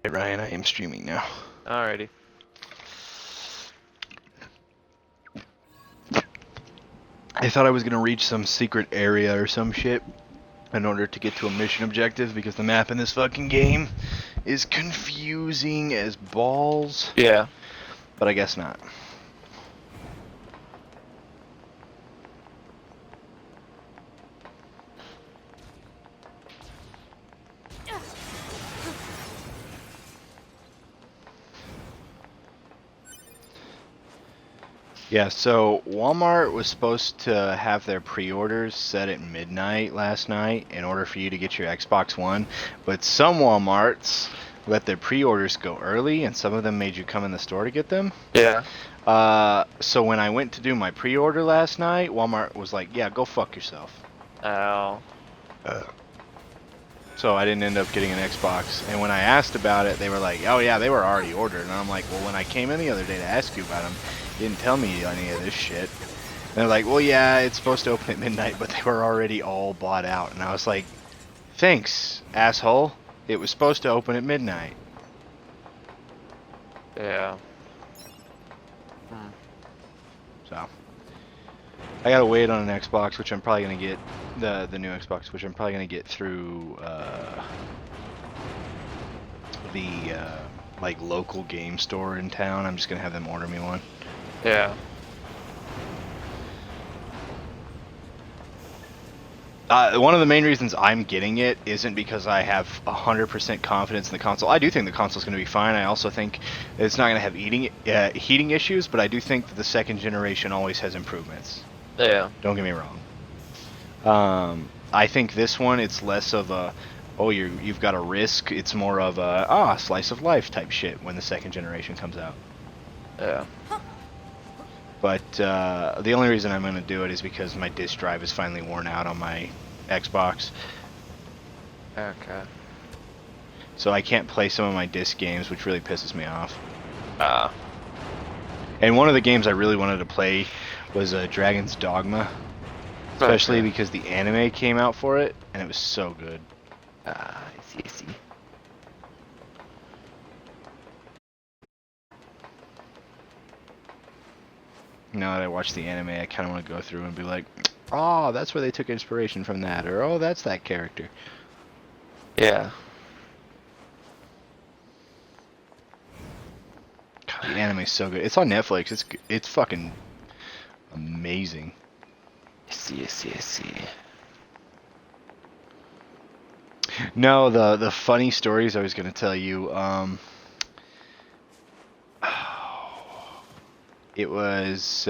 Hey Ryan, I am streaming now. Alrighty. I thought I was gonna reach some secret area or some shit in order to get to a mission objective because the map in this fucking game is confusing as balls. Yeah. But I guess not. Yeah, so Walmart was supposed to have their pre-orders set at midnight last night in order for you to get your Xbox One, but some Walmarts let their pre-orders go early and some of them made you come in the store to get them. Yeah. So when I went to do my pre-order last night, Walmart was like, yeah, go fuck yourself. Ow. So I didn't end up getting an Xbox. And when I asked about it, they were like, oh yeah, they were already ordered. And I'm like, well, when I came in the other day to ask you about them, you didn't tell me any of this shit. And they're like, well, yeah, it's supposed to open at midnight, but they were already all bought out. And I was like, thanks, asshole. It was supposed to open at midnight. Yeah. So I gotta wait on an Xbox, which I'm probably gonna get the new Xbox, which I'm probably gonna get through the like local game store in town. I'm just gonna have them order me one. Yeah. One of the main reasons I'm getting it isn't because I have 100% confidence in the console. I do think the console's going to be fine. I also think it's not going to have heating issues, but I do think that the second generation always has improvements. Yeah. Don't get me wrong. I think this one, it's less of a, oh, you've got a risk. It's more of a, slice of life type shit when the second generation comes out. Yeah. But the only reason I'm going to do it is because my disk drive is finally worn out on my Xbox. Okay. So I can't play some of my disc games, which really pisses me off. Ah. And one of the games I really wanted to play was Dragon's Dogma. Especially Okay. because the anime came out for it, and it was so good. Ah, I see. Now that I watch the anime, I kind of want to go through and be like, oh, that's where they took inspiration from that, or oh, that's that character. Yeah. God, the anime's so good. It's on Netflix. It's fucking amazing. I see. No, the funny stories I was gonna tell you. It was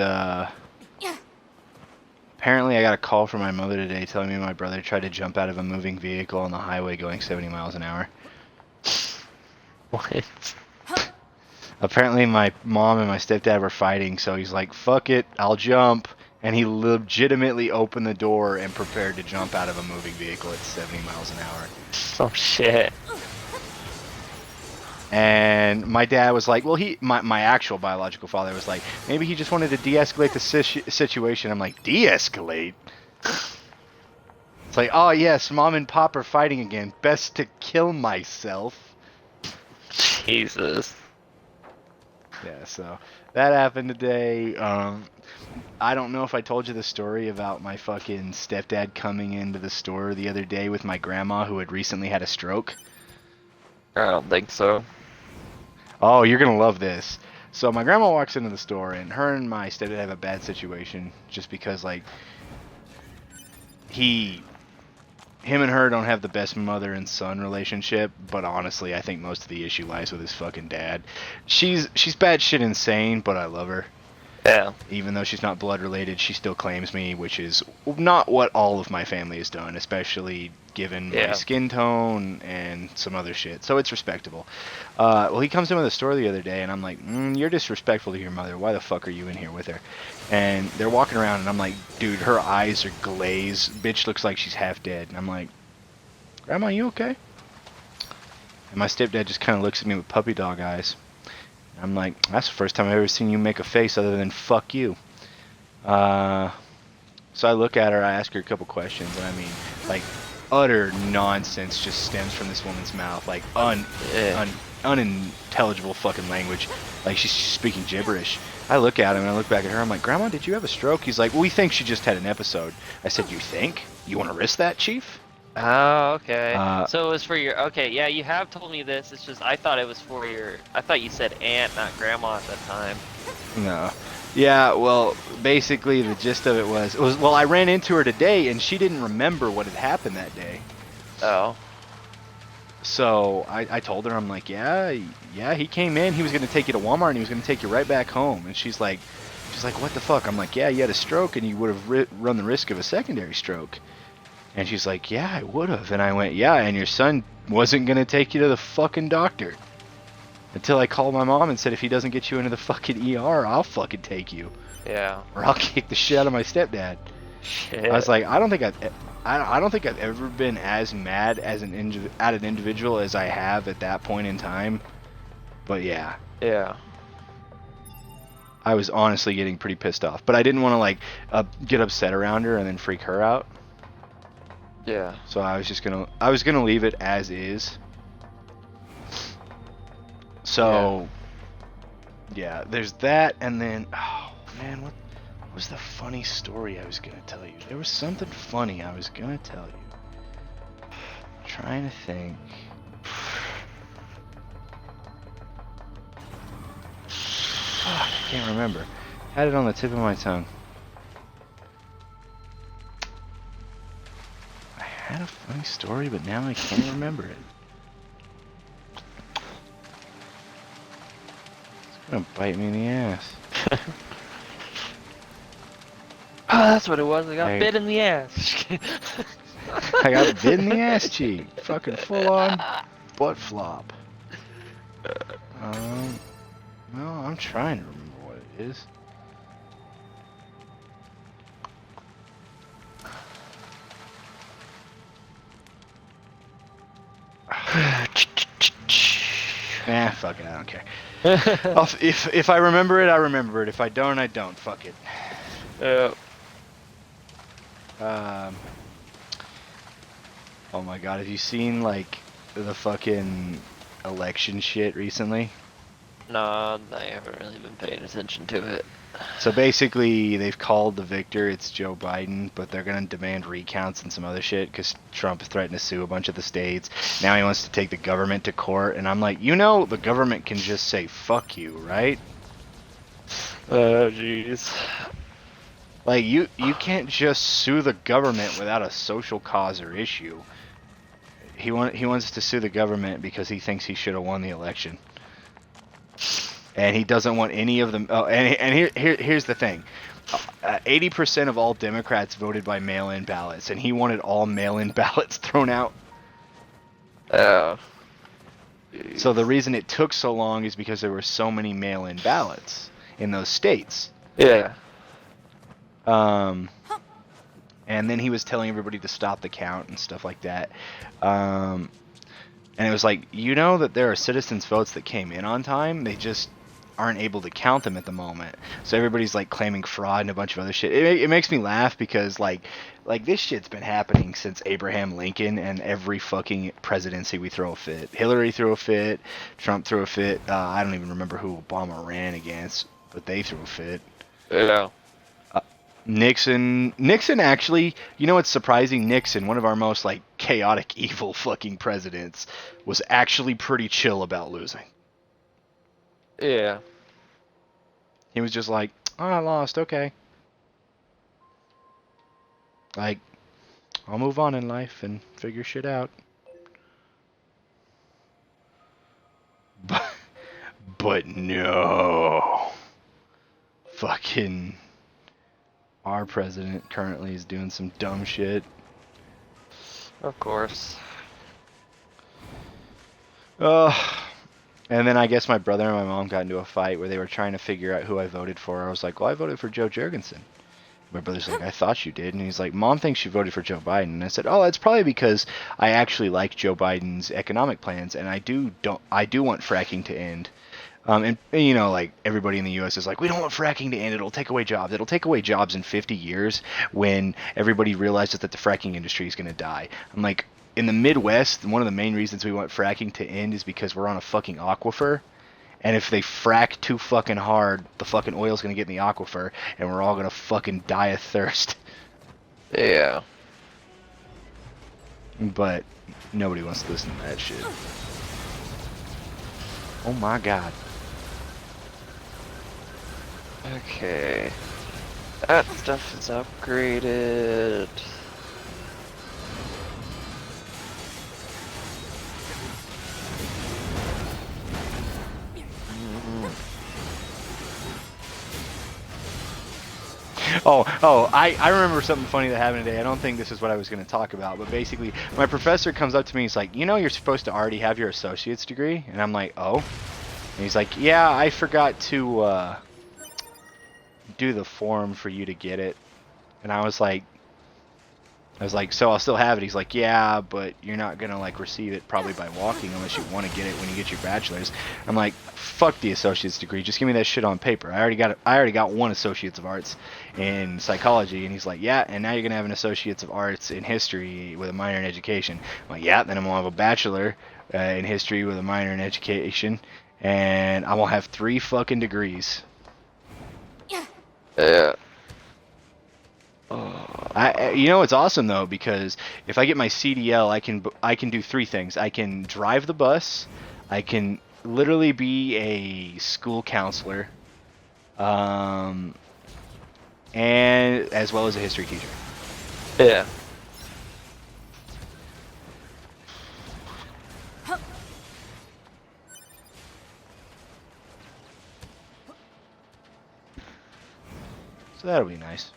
apparently I got a call from my mother today telling me my brother tried to jump out of a moving vehicle on the highway going 70 miles an hour. What? Apparently my mom and my stepdad were fighting, so he's like, fuck it, I'll jump. And he legitimately opened the door and prepared to jump out of a moving vehicle at 70 miles an hour. Some shit. And my dad was like, well, my actual biological father was like, maybe he just wanted to de-escalate the situation. I'm like, de-escalate? It's like, oh yes, mom and pop are fighting again. Best to kill myself. Jesus. Yeah, so that happened today. I don't know if I told you the story about my fucking stepdad coming into the store the other day with my grandma who had recently had a stroke. I don't think so. Oh, you're gonna love this. So my grandma walks into the store, and her and my stepdad have a bad situation, just because like him and her don't have the best mother and son relationship. But honestly, I think most of the issue lies with his fucking dad. She's batshit insane, but I love her. Yeah. Even though she's not blood related, she still claims me, which is not what all of my family has done, especially given my skin tone and some other shit. So it's respectable. Well, he comes into the store the other day, and I'm like, you're disrespectful to your mother. Why the fuck are you in here with her? And they're walking around, and I'm like, dude, her eyes are glazed. Bitch looks like she's half dead. And I'm like, Grandma, you okay? And my stepdad just kind of looks at me with puppy dog eyes. I'm like, that's the first time I've ever seen you make a face other than fuck you. So I look at her, I ask her a couple questions, and I mean, like, utter nonsense just stems from this woman's mouth. Like, unintelligible fucking language. Like, she's speaking gibberish. I look at him and I look back at her. I'm like, Grandma, did you have a stroke? He's like, well, we think she just had an episode. I said, you think? You want to risk that, Chief? Oh, okay. Uh, So it was for your, okay, yeah, you have told me this. It's just, I thought it was for your, I thought you said aunt, not grandma at that time. no. Yeah, well, basically the gist of it was, well, I ran into her today and she didn't remember what had happened that day. Oh. So I told her, I'm like, yeah, he came in, he was going to take you to Walmart and he was going to take you right back home. And she's like, what the fuck? I'm like, yeah, you had a stroke and you would have run the risk of a secondary stroke. And she's like, yeah, I would have. And I went, yeah, and your son wasn't going to take you to the fucking doctor. Until I called my mom and said, if he doesn't get you into the fucking ER, I'll fucking take you. Yeah. Or I'll kick the shit out of my stepdad. Shit. I was like, I don't think I've ever been as mad as at an individual as I have at that point in time. But yeah. Yeah. I was honestly getting pretty pissed off. But I didn't want to, like, get upset around her and then freak her out. Yeah. So I was gonna leave it as is. So yeah, there's that, and then oh man, what was the funny story I was gonna tell you? There was something funny I was gonna tell you. I'm trying to think. Fuck, I can't remember. Had it on the tip of my tongue. I had a funny story, but now I can't remember it. It's gonna bite me in the ass. Oh, that's what it was. I got bit in the ass. I got bit in the ass cheek. Fucking full on butt flop. No, I'm trying to remember what it is. Nah, fuck it, I don't care. If I remember it, I remember it. If I don't, I don't. Fuck it. Yeah. Oh my god, have you seen, like, the fucking election shit recently? No, I haven't really been paying attention to it. So basically, they've called the victor, it's Joe Biden, but they're going to demand recounts and some other shit because Trump threatened to sue a bunch of the states. Now he wants to take the government to court, and I'm like, you know, the government can just say, fuck you, right? Oh, jeez. Like, you can't just sue the government without a social cause or issue. He wants to sue the government because he thinks he should have won the election. And he doesn't want any of them. Oh, and here's the thing: 80% of all Democrats voted by mail-in ballots, and he wanted all mail-in ballots thrown out. Oh. So the reason it took so long is because there were so many mail-in ballots in those states. Yeah. And then he was telling everybody to stop the count and stuff like that. And it was like, you know that there are citizens' votes that came in on time. They just aren't able to count them at the moment. So everybody's like claiming fraud and a bunch of other shit. It makes me laugh because like this shit's been happening since Abraham Lincoln, and every fucking presidency we throw a fit. Hillary threw a fit. Trump threw a fit. I don't even remember who Obama ran against, but they threw a fit. Yeah. Nixon actually, you know what's surprising? Nixon, one of our most like chaotic, evil fucking presidents, was actually pretty chill about losing. Yeah. He was just like, oh, I lost, okay. Like, I'll move on in life and figure shit out. But no. Fucking our president currently is doing some dumb shit. Of course. And then I guess my brother and my mom got into a fight where they were trying to figure out who I voted for. I was like, well, I voted for Joe Jurgensen. My brother's like, I thought you did. And he's like, Mom thinks you voted for Joe Biden. And I said, oh, it's probably because I actually like Joe Biden's economic plans, and I do want fracking to end. And you know, like, everybody in the U.S. is like, we don't want fracking to end. It'll take away jobs. It'll take away jobs in 50 years when everybody realizes that the fracking industry is going to die. I'm like, in the Midwest, one of the main reasons we want fracking to end is because we're on a fucking aquifer. And if they frack too fucking hard, the fucking oil's gonna get in the aquifer, and we're all gonna fucking die of thirst. Yeah. But nobody wants to listen to that shit. Oh my god. Okay. That stuff is upgraded. I remember something funny that happened today. I don't think this is what I was going to talk about, but basically, my professor comes up to me. He's like, you know, you're supposed to already have your associate's degree? And I'm like, oh? And he's like, yeah, I forgot to do the form for you to get it. And I was like, so I'll still have it. He's like, yeah, but you're not going to, like, receive it probably by walking unless you want to get it when you get your bachelor's. I'm like, fuck the associate's degree. Just give me that shit on paper. I already got one associate's of arts in psychology. And he's like, yeah, and now you're going to have an associate's of arts in history with a minor in education. I'm like, yeah, then I'm going to have a bachelor in history with a minor in education. And I'm going to have 3 fucking degrees. Yeah. You know it's awesome though, because if I get my CDL, I can do 3 things. I can drive the bus, I can literally be a school counselor, and as well as a history teacher. Yeah. So that'll be nice.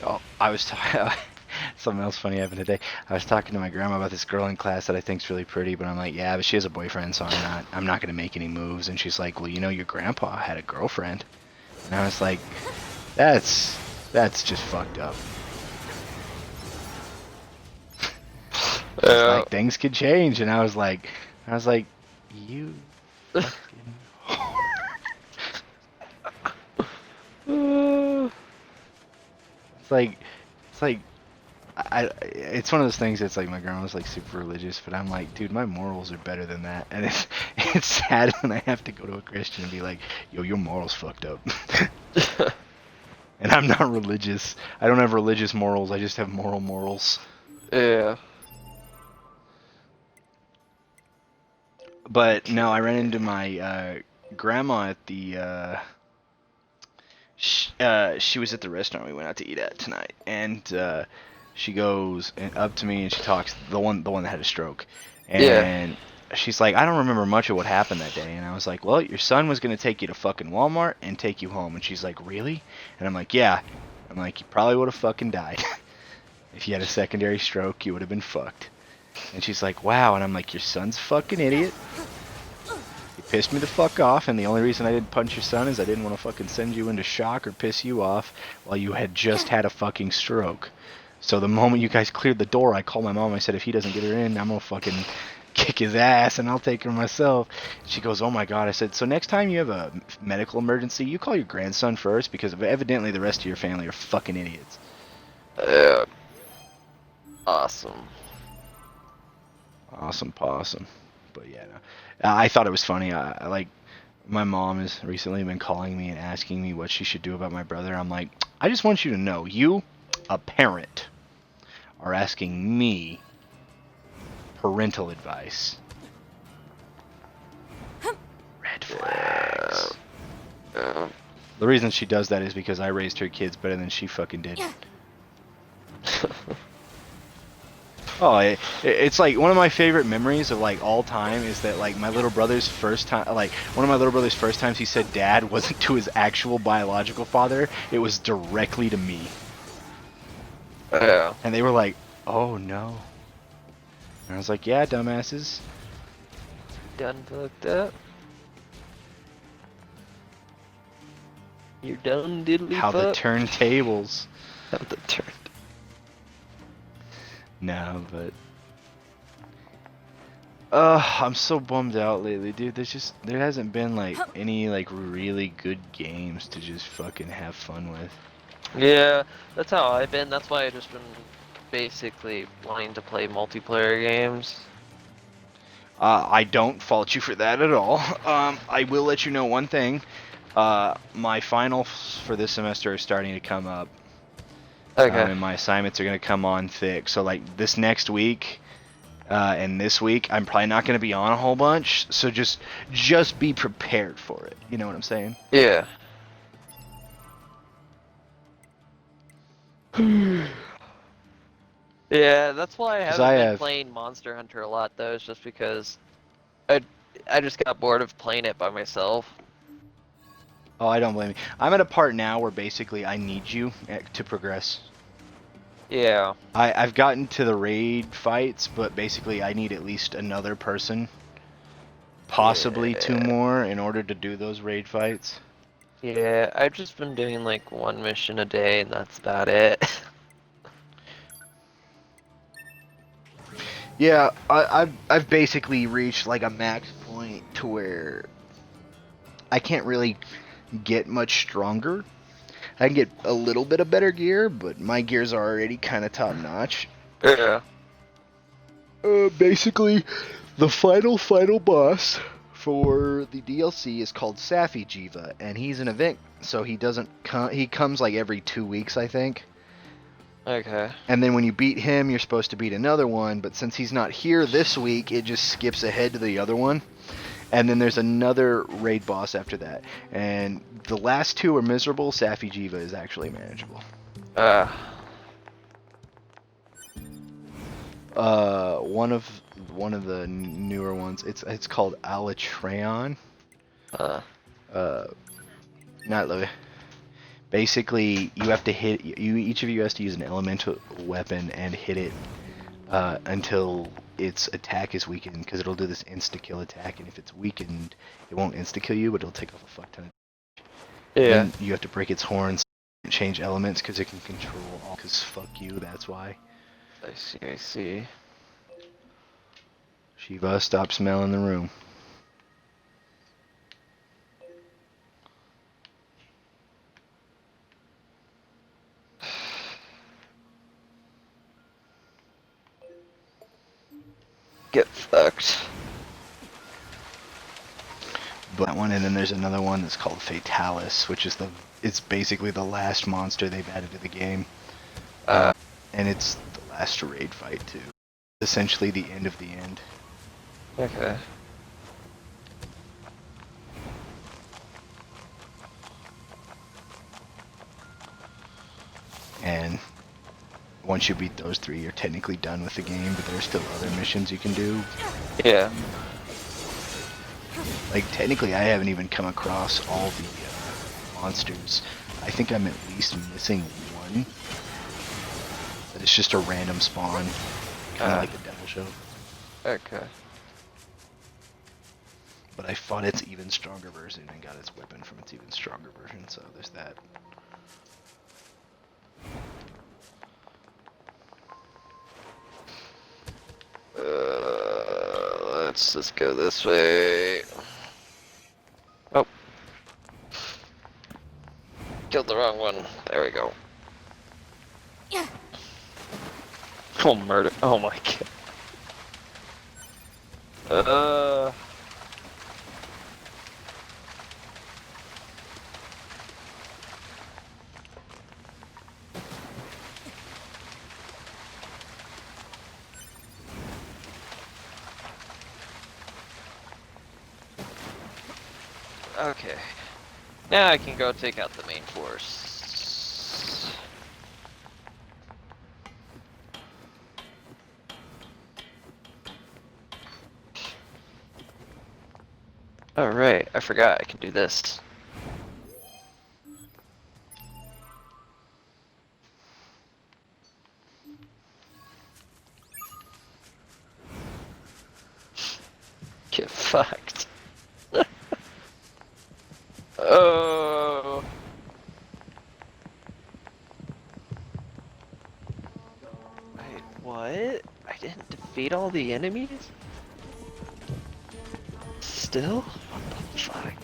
Oh, I was something else funny happened today. I was talking to my grandma about this girl in class that I think's really pretty, but I'm like, yeah, but she has a boyfriend, so I'm not gonna make any moves. And she's like, well, you know, your grandpa had a girlfriend. And I was like, that's just fucked up. Like, things could change, and I was like, you fucking whore. It's like, it's one of those things that's like, my grandma's like super religious, but I'm like, dude, my morals are better than that, and it's sad when I have to go to a Christian and be like, yo, your morals fucked up. And I'm not religious. I don't have religious morals. I just have moral morals. Yeah. But no, I ran into my grandma at the. She was at the restaurant we went out to eat at tonight, and she goes up to me and she talks the one that had a stroke, and she's like, I don't remember much of what happened that day, and I was like, well, your son was gonna take you to fucking Walmart and take you home, and she's like, really? And I'm like, yeah. I'm like, you probably would have fucking died. If you had a secondary stroke, you would have been fucked. And she's like, wow. And I'm like, your son's fucking idiot. You pissed me the fuck off, and the only reason I didn't punch your son is I didn't want to fucking send you into shock or piss you off while you had just had a fucking stroke. So the moment you guys cleared the door, I called my mom. I said, if he doesn't get her in, I'm gonna fucking kick his ass and I'll take her myself. She goes, oh my god. I said, so next time you have a medical emergency, you call your grandson first, because evidently the rest of your family are fucking idiots. Awesome. Awesome possum. But yeah, no. I thought it was funny. I like, my mom has recently been calling me and asking me what she should do about my brother. I'm like, I just want you to know, you, a parent, are asking me parental advice. Red flags. The reason she does that is because I raised her kids better than she fucking did. Oh, it's like one of my favorite memories of like all time is that like my little brother's first time, like one of my little brother's first times he said dad wasn't to his actual biological father, it was directly to me. Yeah. And they were like, oh no. And I was like, yeah, dumbasses. Done fucked up. You're done diddly How fuck. the turntables. How the turn. No, but I'm so bummed out lately, dude. There hasn't been like any like really good games to just fucking have fun with. Yeah, that's how I've been. That's why I've just been basically wanting to play multiplayer games. I don't fault you for that at all. I will let you know one thing. My finals for this semester are starting to come up, Okay. and my assignments are gonna come on thick. So like this next week, and this week, I'm probably not gonna be on a whole bunch. So just be prepared for it. You know what I'm saying? Yeah. Yeah, that's why I Because haven't I been have. playing Monster Hunter a lot though, is just because I I just got bored of playing it by myself. Oh, I don't blame you. I'm at a part now where basically I need you to progress. Yeah. I've gotten to the raid fights, but basically I need at least another person, possibly two Yeah. more, in order to do those raid fights. Yeah, I've just been doing like one mission a day and that's about it. Yeah, I've basically reached like a max point to where I can't really get much stronger. I can get a little bit of better gear, but my gear's are already kind of top notch. Yeah. Basically, the final boss for the DLC is called Safi Jiva, and he's an event, so he doesn't come. He comes like every 2 weeks, I think. Okay. And then when you beat him, you're supposed to beat another one, but since he's not here this week, it just skips ahead to the other one. And then there's another raid boss after that. And the last two are miserable. Safi Jiva is actually manageable. Uh. One of the newer ones. It's called Alatreon. Uh. Uh, not Lily. Basically, you have to hit. Each of you has to use an elemental weapon and hit it until its attack is weakened, because it'll do this insta kill attack, and if it's weakened, it won't insta kill you, but it'll take off a fuck ton. And Yeah. then you have to break its horns, change elements, because it can control all. Because fuck you, that's why. I see, I see. Shiva, stop smelling the room. Get fucked. But that one, and then there's another one that's called Fatalis, which is it's basically the last monster they've added to the game. And it's the last raid fight too. Essentially the end of the end. Okay. And once you beat those three, you're technically done with the game, but there's still other missions you can do. Yeah. Like, technically, I haven't even come across all the monsters. I think I'm at least missing one. But it's just a random spawn. Kind of like a devil show. Okay. But I fought its even stronger version and got its weapon from its even stronger version, so there's that. Let's just go this way. Oh. Killed the wrong one. There we go. Yeah. Oh, murder. Oh my god. Okay. Now I can go take out the main force. Oh right, I forgot I can do this. Get fucked. Oh. Wait, what? I didn't defeat all the enemies? still? What the fuck?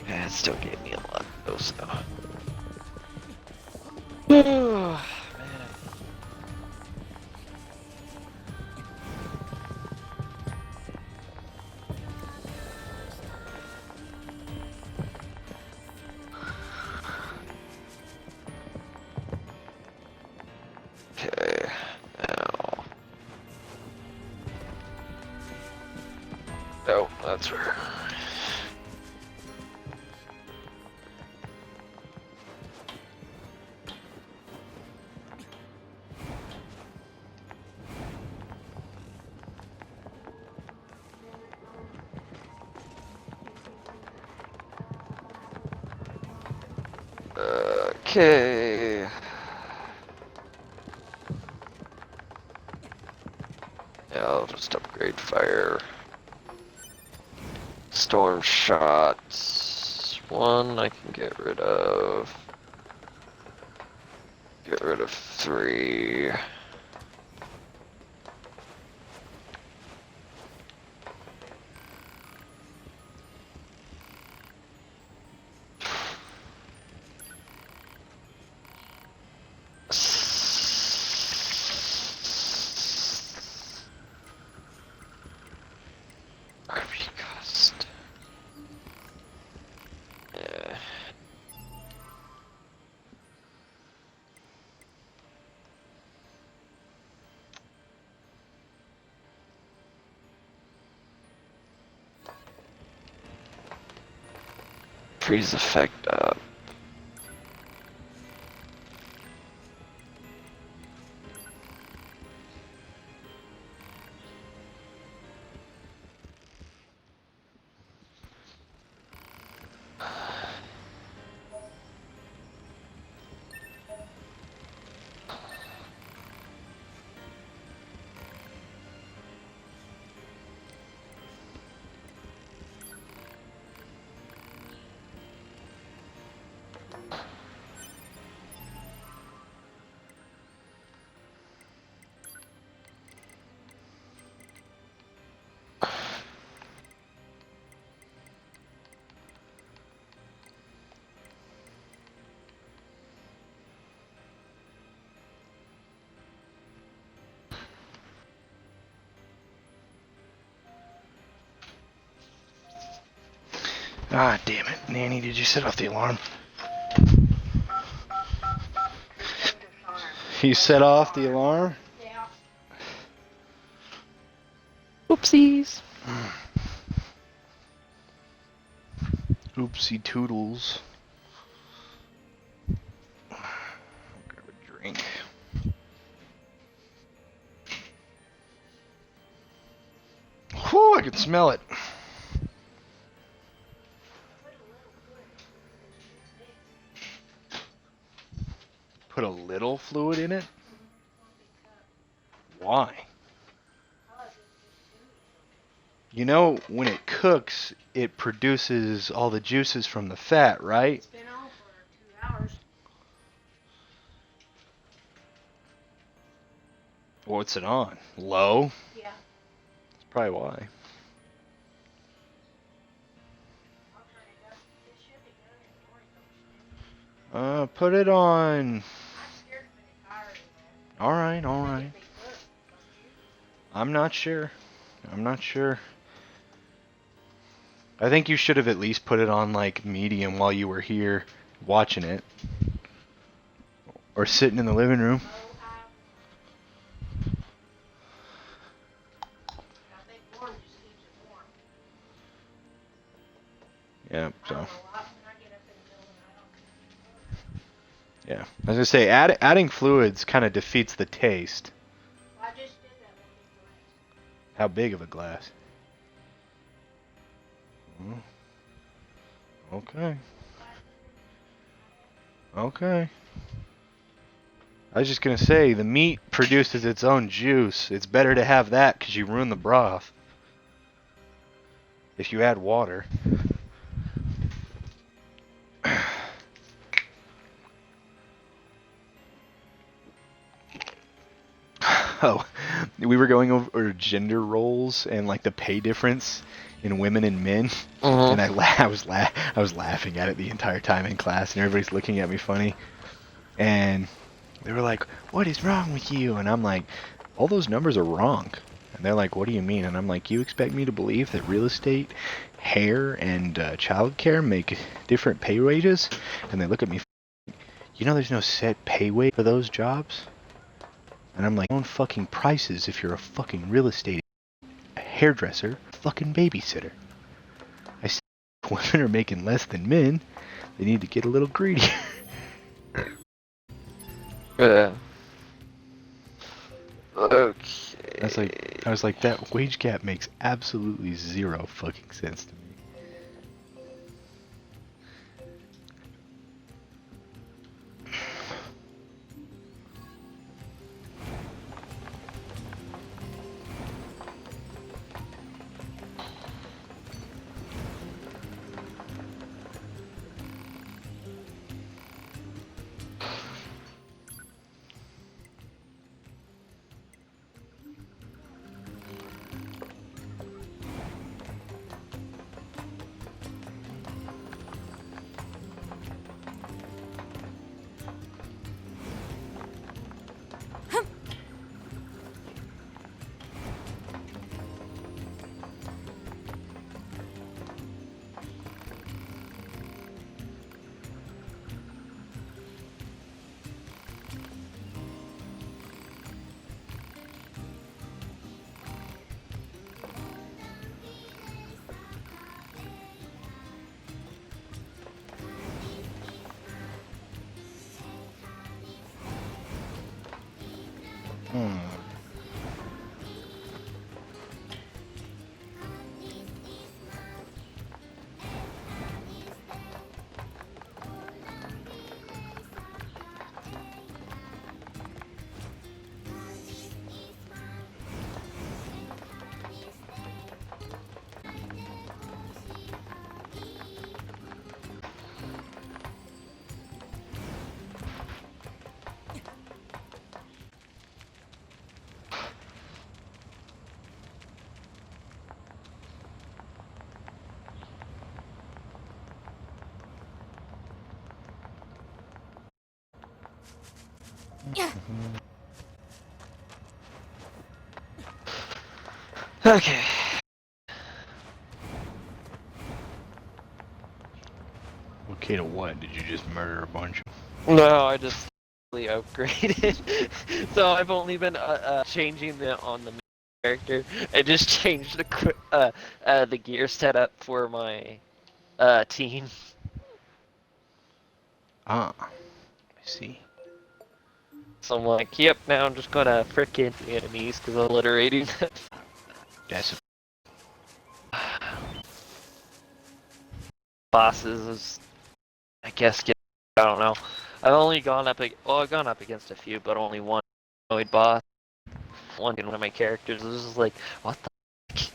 Yeah, it still gave me a lot of those though. Oh, man. Okay, now. Oh, that's where. Okay. Yeah, I'll just upgrade fire. Storm shots. One I can get rid of. Get rid of 3. RP cost. Yeah. Freeze effect up. Ah, damn it. Nanny, did you set off the alarm? You set off the alarm? Yeah. Oopsies. Oopsie toodles. Grab a drink. Whew, I can smell it. Put a little fluid in it? Why? You know, when it cooks, it produces all the juices from the fat, right? It's been on for 2 hours. What's it on? Low? Yeah. That's probably why. I'll turn it up. It should be done in the morning. Put it on. I'm scared to put it higher than that. Alright, I alright. think if they cook, don't you? I'm not sure. I'm not sure. I think you should have at least put it on like medium while you were here watching it. Or sitting in the living room. Oh, I think warm just keeps it warm. Yeah, I so. don't know why when I get up in the middle of the night. Yeah. I was gonna say, adding fluids kind of defeats the taste. I just did that one big glass. How big of a glass? Okay. Okay. I was just gonna say, the meat produces its own juice. It's better to have that because you ruin the broth. If you add water. Oh, we were going over gender roles and like the pay difference in women and men, and I was laughing at it the entire time in class, and everybody's looking at me funny, and they were like, "What is wrong with you?" And I'm like, "All those numbers are wrong." And they're like, "What do you mean?" And I'm like, "You expect me to believe that real estate, hair, and childcare make different pay wages?" And they look at me, "You know there's no set pay wage for those jobs?" And I'm like, "Own fucking prices if you're a fucking real estate, a hairdresser, fucking babysitter." I said, women are making less than men. They need to get a little greedy. Okay. I was like, that wage gap makes absolutely zero fucking sense to me. Okay. Okay to what? Did you just murder a bunch? No, I just upgraded. So I've only been changing on the main character. I just changed the gear setup for my team. Ah, I see. So I'm like, yep, now I'm just gonna frickin' the enemies because I'm alliterating. That's Bosses is, I guess, I don't know. I've only gone up, I've gone up against a few, but only one annoyed boss. One of my characters was just like, what the heck?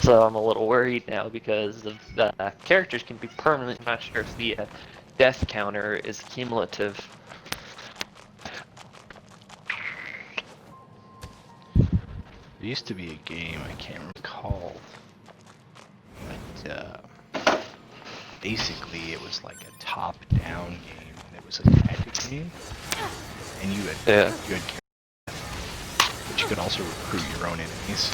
So I'm a little worried now because the characters can be permanent. I'm not sure if the death counter is cumulative. There used to be a game, I can't recall, but basically it was like a top-down game. It was a tactics game, and you had characters, but you could also recruit your own enemies.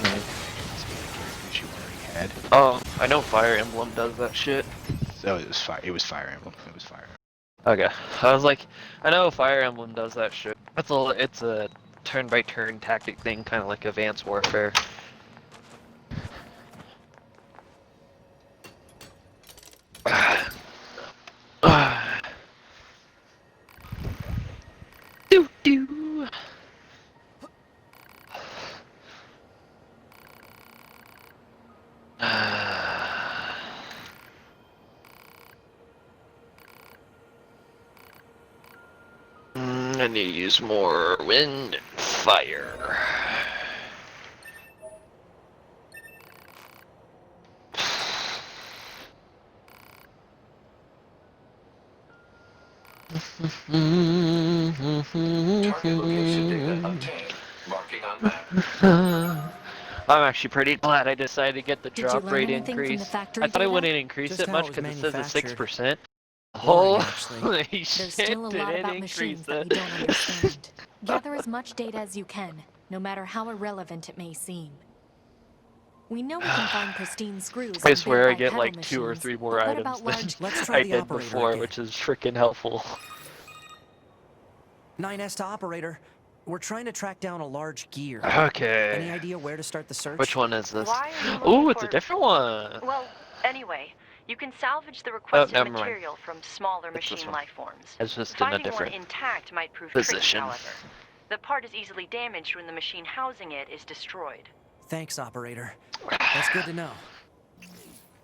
Characters you already had. Oh, I know Fire Emblem does that shit. So it was Fire Emblem. It was Fire Emblem. Okay, I was like, I know Fire Emblem does that shit. It's a turn-by-turn tactic thing, kind of like Advanced Warfare. Do do. I need to use more wind and fire. location data obtained. Marking on map. I'm actually pretty glad I decided to get the Did you drop learn rate anything from the increase. factory I thought I data? wouldn't increase Just it how it much was because it says a manufactured. 6%. Boring, Holy actually. There's shit, still a did lot it about increase machines that we it? don't understand. Gather as much data as you can, no matter how irrelevant it may seem. We know we can find pristine screws I on swear I big get bipedal like 2 or machines, 3 more but what items about than large... Let's try I the did operator before, again. which is freaking helpful. 9S to operator. We're trying to track down a large gear. Okay. Any idea where to start the search? Which one is this? Why are you looking Ooh, it's a for... different one. Well, anyway, you can salvage the Oh, requested never mind. material from smaller It's this machine one. life forms. It's just in a Finding one different intact might prove position. tricky, however. The part is easily damaged when the machine housing it is destroyed. Thanks, operator. That's good to know.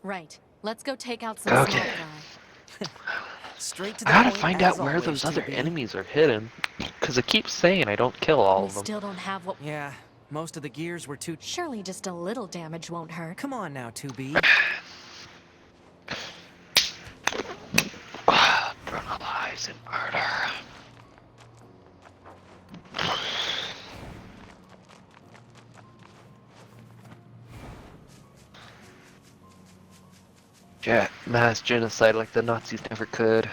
Right. Let's go take out some small Okay. fry. Straight to I the gotta point, find as out where always, those other 2B. enemies are hidden. Because it keeps saying I don't kill all We of them. still don't have what... Yeah, most of the gears were too... Surely just a little damage won't hurt. Come on now, 2B. Brutalize and murder. Yeah, mass genocide like the Nazis never could.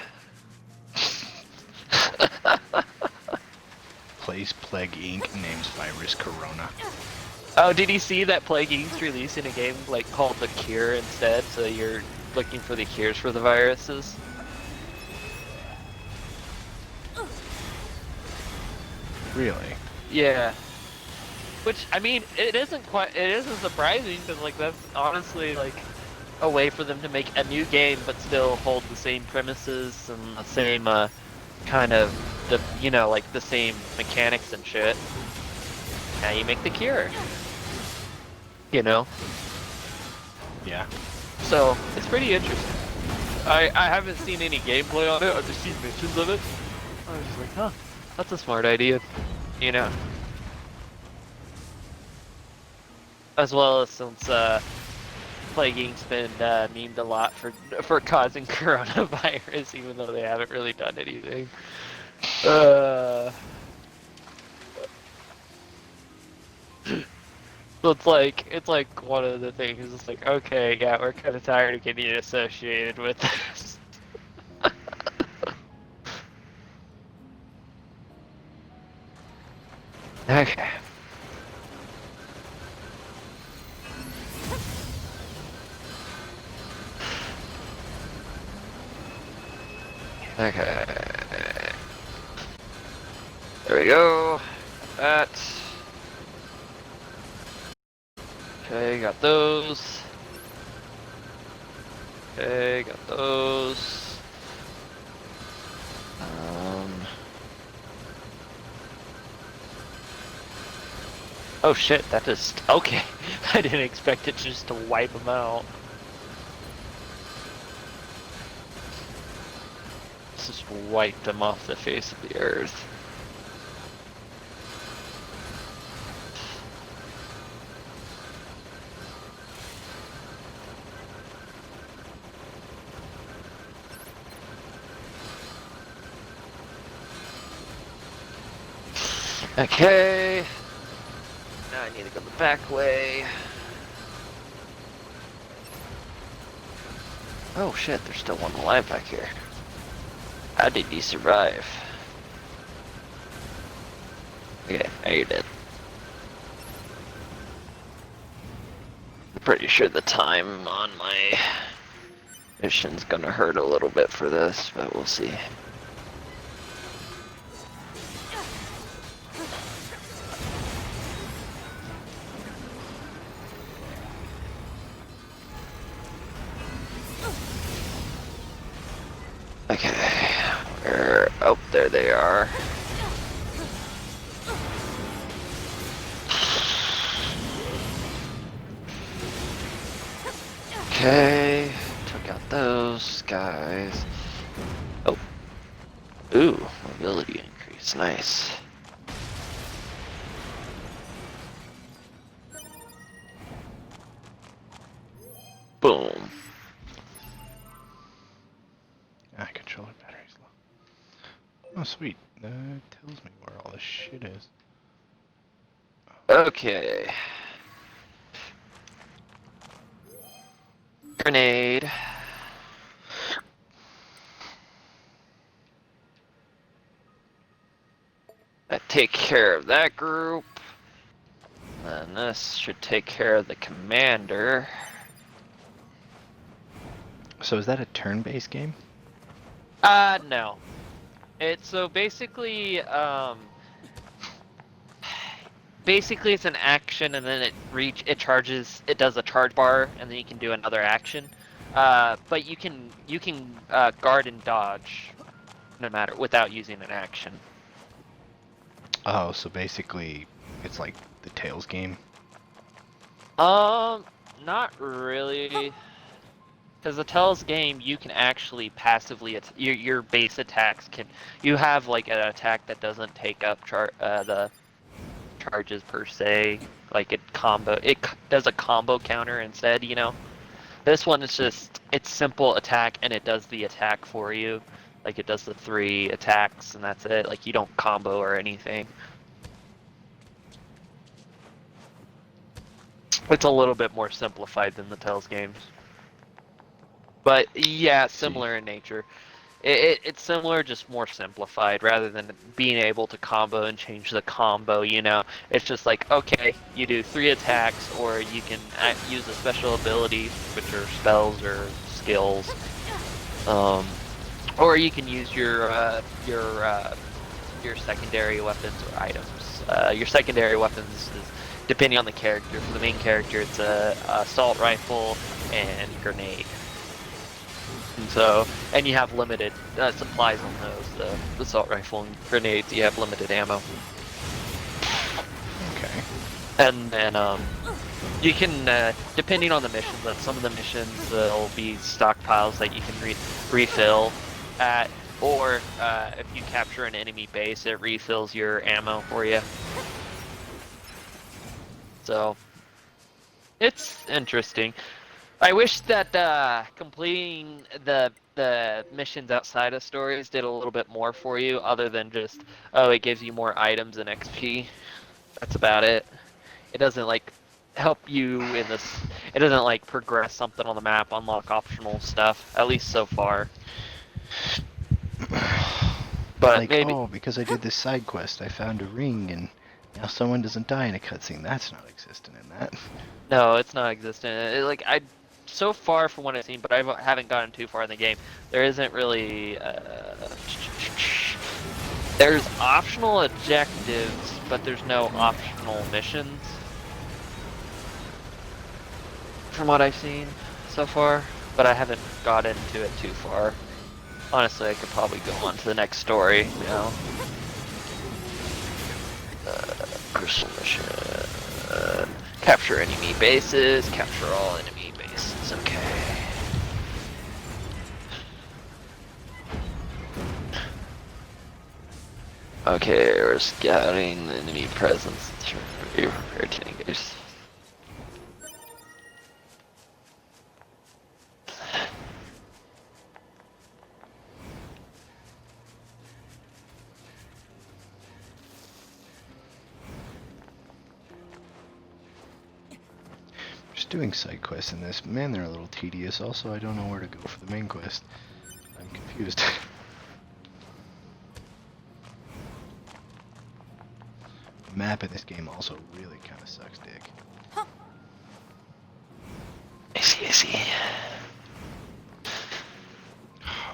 Plays Plague Inc. names virus Corona. Oh, did you see that Plague Inc.'s releasing a game like called The Cure instead? So you're looking for the cures for the viruses? Really? Yeah. Which, I mean, it isn't surprising, because, like, that's honestly, like, a way for them to make a new game, but still hold the same premises and the same, kind of, like, the same mechanics and shit. Now you make the cure. You know? Yeah. So, it's pretty interesting. I haven't seen any gameplay on it, I've just seen mentions of it. I was just like, huh, that's a smart idea. You know? As well as since Plague Inc.'s been memed a lot for causing coronavirus, even though they haven't really done anything. So it's like one of the things. It's like, okay, yeah, we're kind of tired of getting associated with this. Okay. Okay. There we go. That. Okay, got those. Okay, got those. Oh shit, that just... Okay. I didn't expect it just to wipe them out. Just wiped them off the face of the earth. Okay. Now I need to go the back way. Oh shit, there's still one alive back here. How did you survive? Okay, now you're dead. I'm pretty sure the time on my mission's gonna hurt a little bit for this, but we'll see. Okay, oh, there they are. Okay, took out those guys. Oh, ooh, mobility increase, nice. Boom. Controller battery's low. Oh, so sweet. That tells me where all this shit is. Okay. Grenade. That take care of that group. And this should take care of the commander. So is that a turn-based game? No. It's so basically, basically it's an action and then it charges, it does a charge bar and then you can do another action. But you can guard and dodge no matter without using an action. Oh, so basically it's like the Tails game. Not really. Because the Tells game, you can actually passively your base attacks can. You have like an attack that doesn't take up the charges per se. Like it does a combo counter instead. You know, this one is just it's simple attack and it does the attack for you. Like it does the 3 attacks and that's it. Like you don't combo or anything. It's a little bit more simplified than the Tells games. But yeah, similar in nature. It's similar, just more simplified. Rather than being able to combo and change the combo, you know, it's just like, okay, you do 3 attacks, or you can use a special ability, which are spells or skills, or you can use your secondary weapons or items. Your secondary weapons is depending on the character. For the main character, it's a assault rifle and grenade. And you have limited supplies on those. The assault rifle and grenades, you have limited ammo. Okay. And then you can, depending on the missions, on some of the missions there'll be stockpiles that you can refill at, or if you capture an enemy base, it refills your ammo for you. So it's interesting. I wish that completing the missions outside of stories did a little bit more for you, other than just, oh, it gives you more items and XP. That's about it. It doesn't like help you in this. It doesn't like progress something on the map, unlock optional stuff. At least so far. But Like, maybe. oh, because I did this side quest, I found a ring, and now someone doesn't die in a cutscene. That's not existent in that. No, it's not existent. So far from what I've seen, but I haven't gotten too far in the game. There isn't really. There's optional objectives, but there's no optional missions. From what I've seen so far, but I haven't got into it too far. Honestly, I could probably go on to the next story, you know. Crystal mission. Capture enemy bases, capture all enemy bases, okay. Okay, we're scouting the enemy presence. Be prepared to engage. Just doing side quests in this. Man, they're a little tedious. Also, I don't know where to go for the main quest. I'm confused. The map in this game also really kind of sucks dick. I see.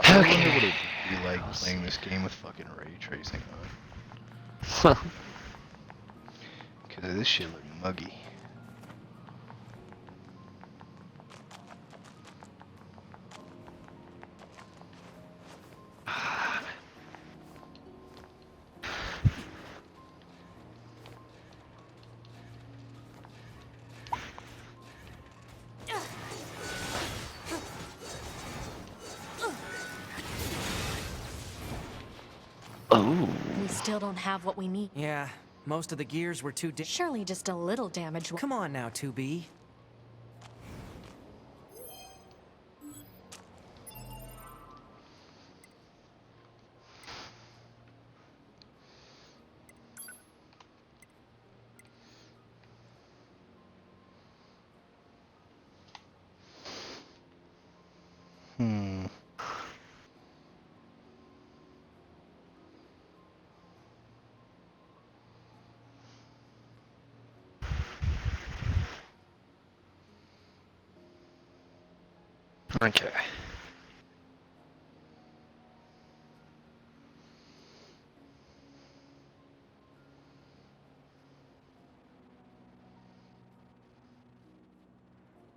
I wonder what it would be like playing this game with fucking ray tracing on. Because this shit look muggy. Oh. We still don't have what we need. Yeah, most of the gears were too Surely just a little damage. Come on now, 2B. Okay.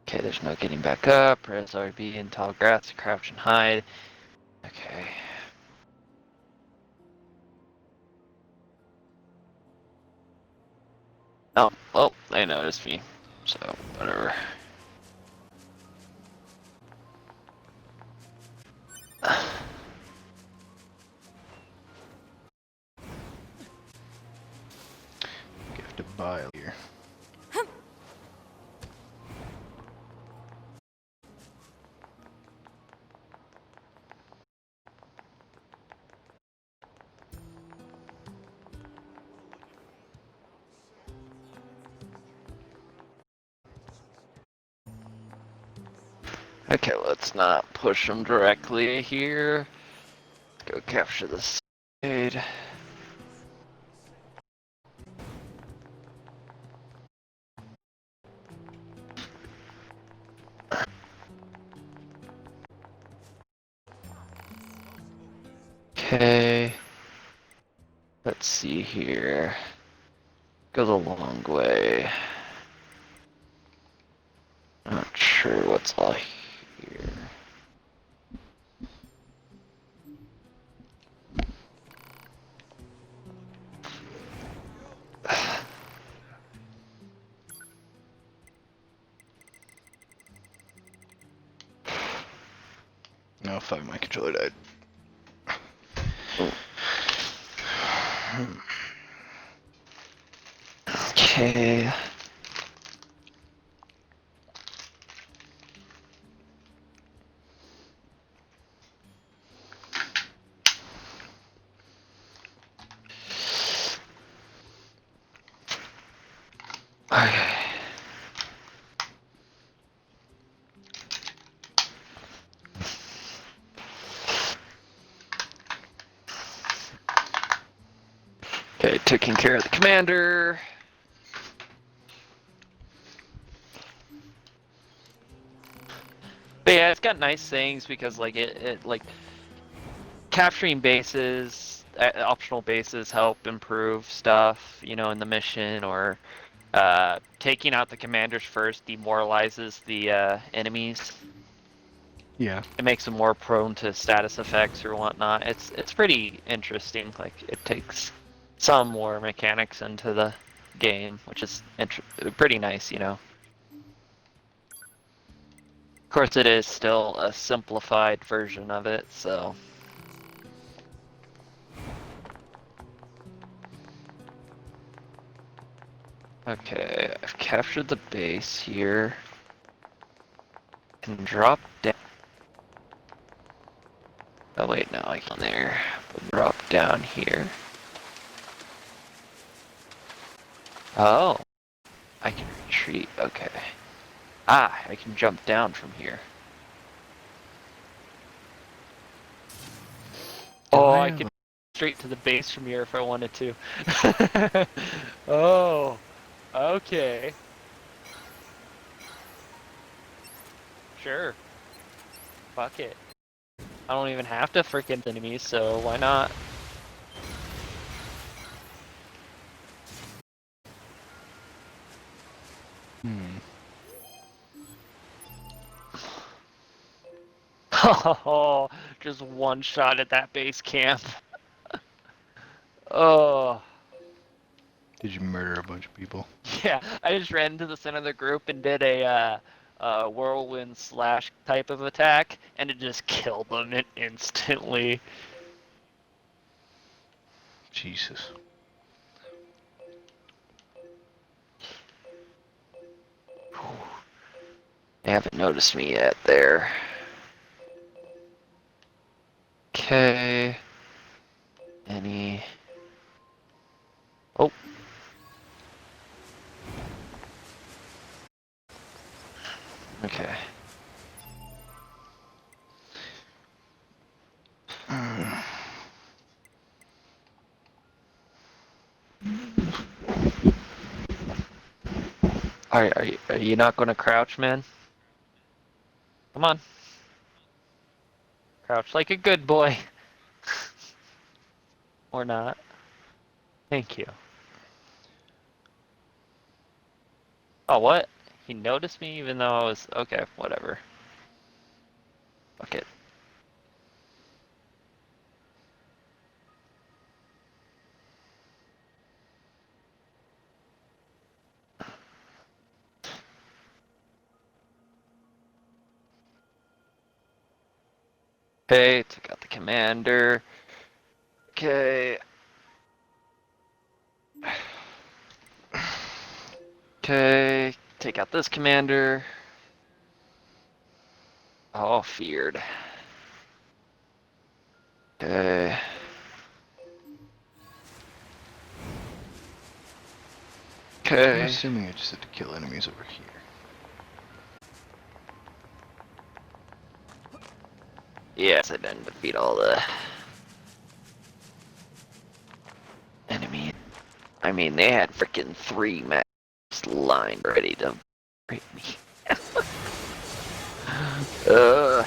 Okay, there's no getting back up. Press RB in tall grass, crouch and hide. Okay. Oh, well, they noticed me. So, whatever. You have to buy here. Okay, let's not push them directly here. Go capture the side. Okay. Let's see here. Goes a long way. Not sure what's all here. Oh fuck, my controller died. Okay. Okay. Okay, taking care of the commander. But yeah, it's got nice things because like it like capturing bases, optional bases help improve stuff, you know, in the mission, or taking out the commanders first demoralizes the enemies. Yeah. It makes them more prone to status effects or whatnot. It's pretty interesting. Like it takes some more mechanics into the game, which is pretty nice, you know. Of course, it is still a simplified version of it, so. Okay, I've captured the base here. Can drop down. Oh wait, no, I can there. But drop down here. Oh, I can retreat. Okay. Ah, I can jump down from here. Oh, I could straight to the base from here if I wanted to. Oh, okay. Sure. Fuck it. I don't even have to freaking enemies, so why not? Hmm. Oh, just one shot at that base camp. Oh, Did you murder a bunch of people? yeah. I just ran into the center of the group and did a whirlwind slash type of attack, and it just killed them instantly. Jesus. They haven't noticed me yet there. Okay. Any... Oh. Okay. Are you not gonna crouch, man? Come on. Crouch like a good boy. Or not. Thank you. Oh, what? He noticed me even though I was... Okay, whatever. Fuck it. Okay, took out the commander. Okay. Okay, take out this commander. Oh, feared. Okay. I'm Okay. assuming I just had to kill enemies over here. Yes, I didn't defeat all the enemies. I mean, they had freaking 3 maps lined ready to break me. uh.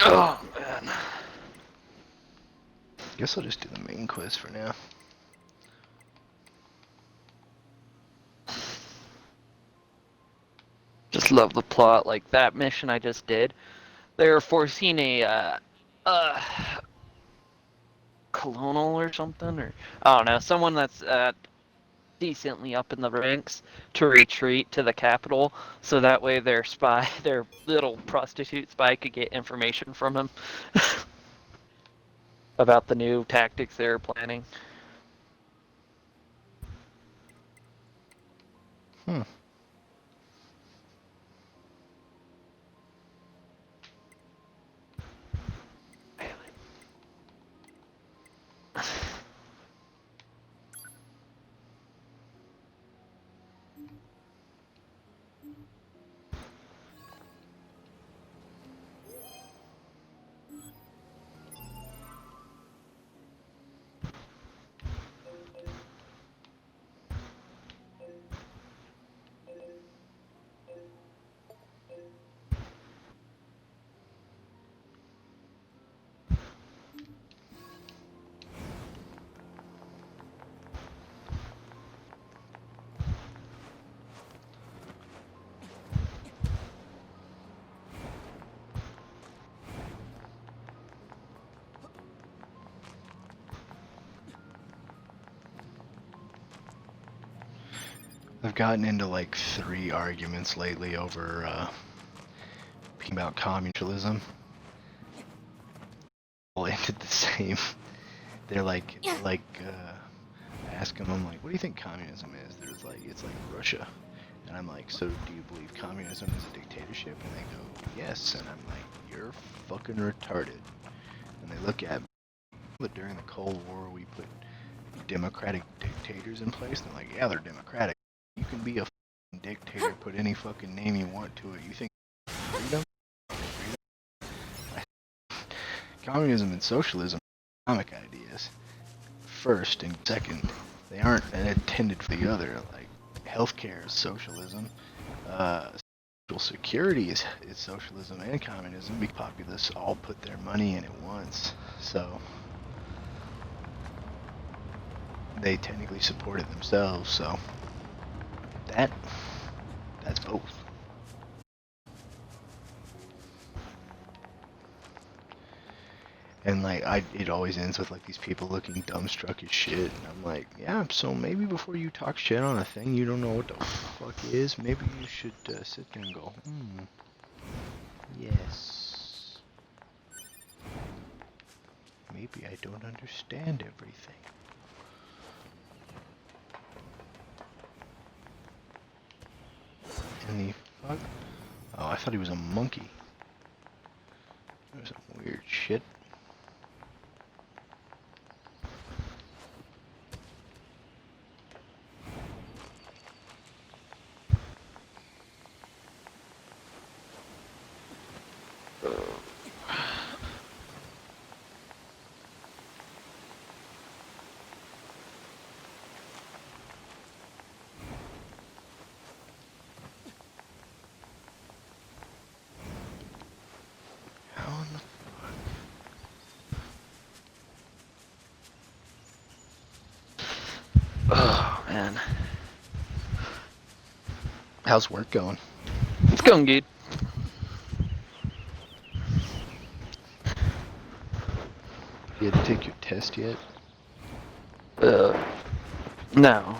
Oh, man. Guess I'll just do the main quest for now. Just love the plot. Like, that mission I just did, they were forcing a, colonel or something, or I don't know, someone that's decently up in the ranks to retreat to the capital, so that way their spy, their little prostitute spy, could get information from him about the new tactics they're planning. Hmm. I've gotten into like 3 arguments lately over about communism. All ended the same. They're like, asking them like, what do you think communism is? There's like, it's like Russia, and I'm like, so do you believe communism is a dictatorship? And they go, yes, and I'm like, you're fucking retarded. And they look at me, but during the Cold War we put democratic dictators in place. And they're like, yeah, they're democratic. You can be a fucking dictator, put any fucking name you want to it. You think freedom? Communism and socialism are economic ideas. First and second, they aren't intended for the other. Like healthcare is socialism, social security is socialism and communism. Because populists all put their money in at once. So they technically support it themselves, so that's both. And like it always ends with like these people looking dumbstruck as shit, and I'm like, yeah. So maybe before you talk shit on a thing you don't know what the fuck is, maybe you should sit there and go, yes. Maybe I don't understand everything. Any fuck? Oh, I thought he was a monkey. There's some weird shit. How in the Oh man, How's work going? it's going good. You had to take your test yet? No.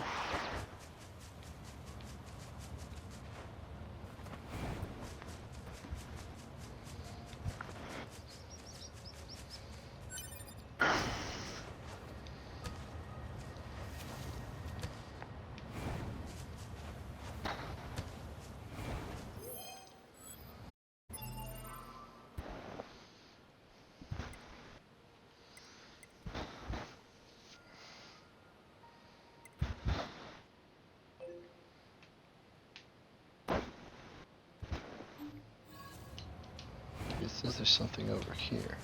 It says there's something over here.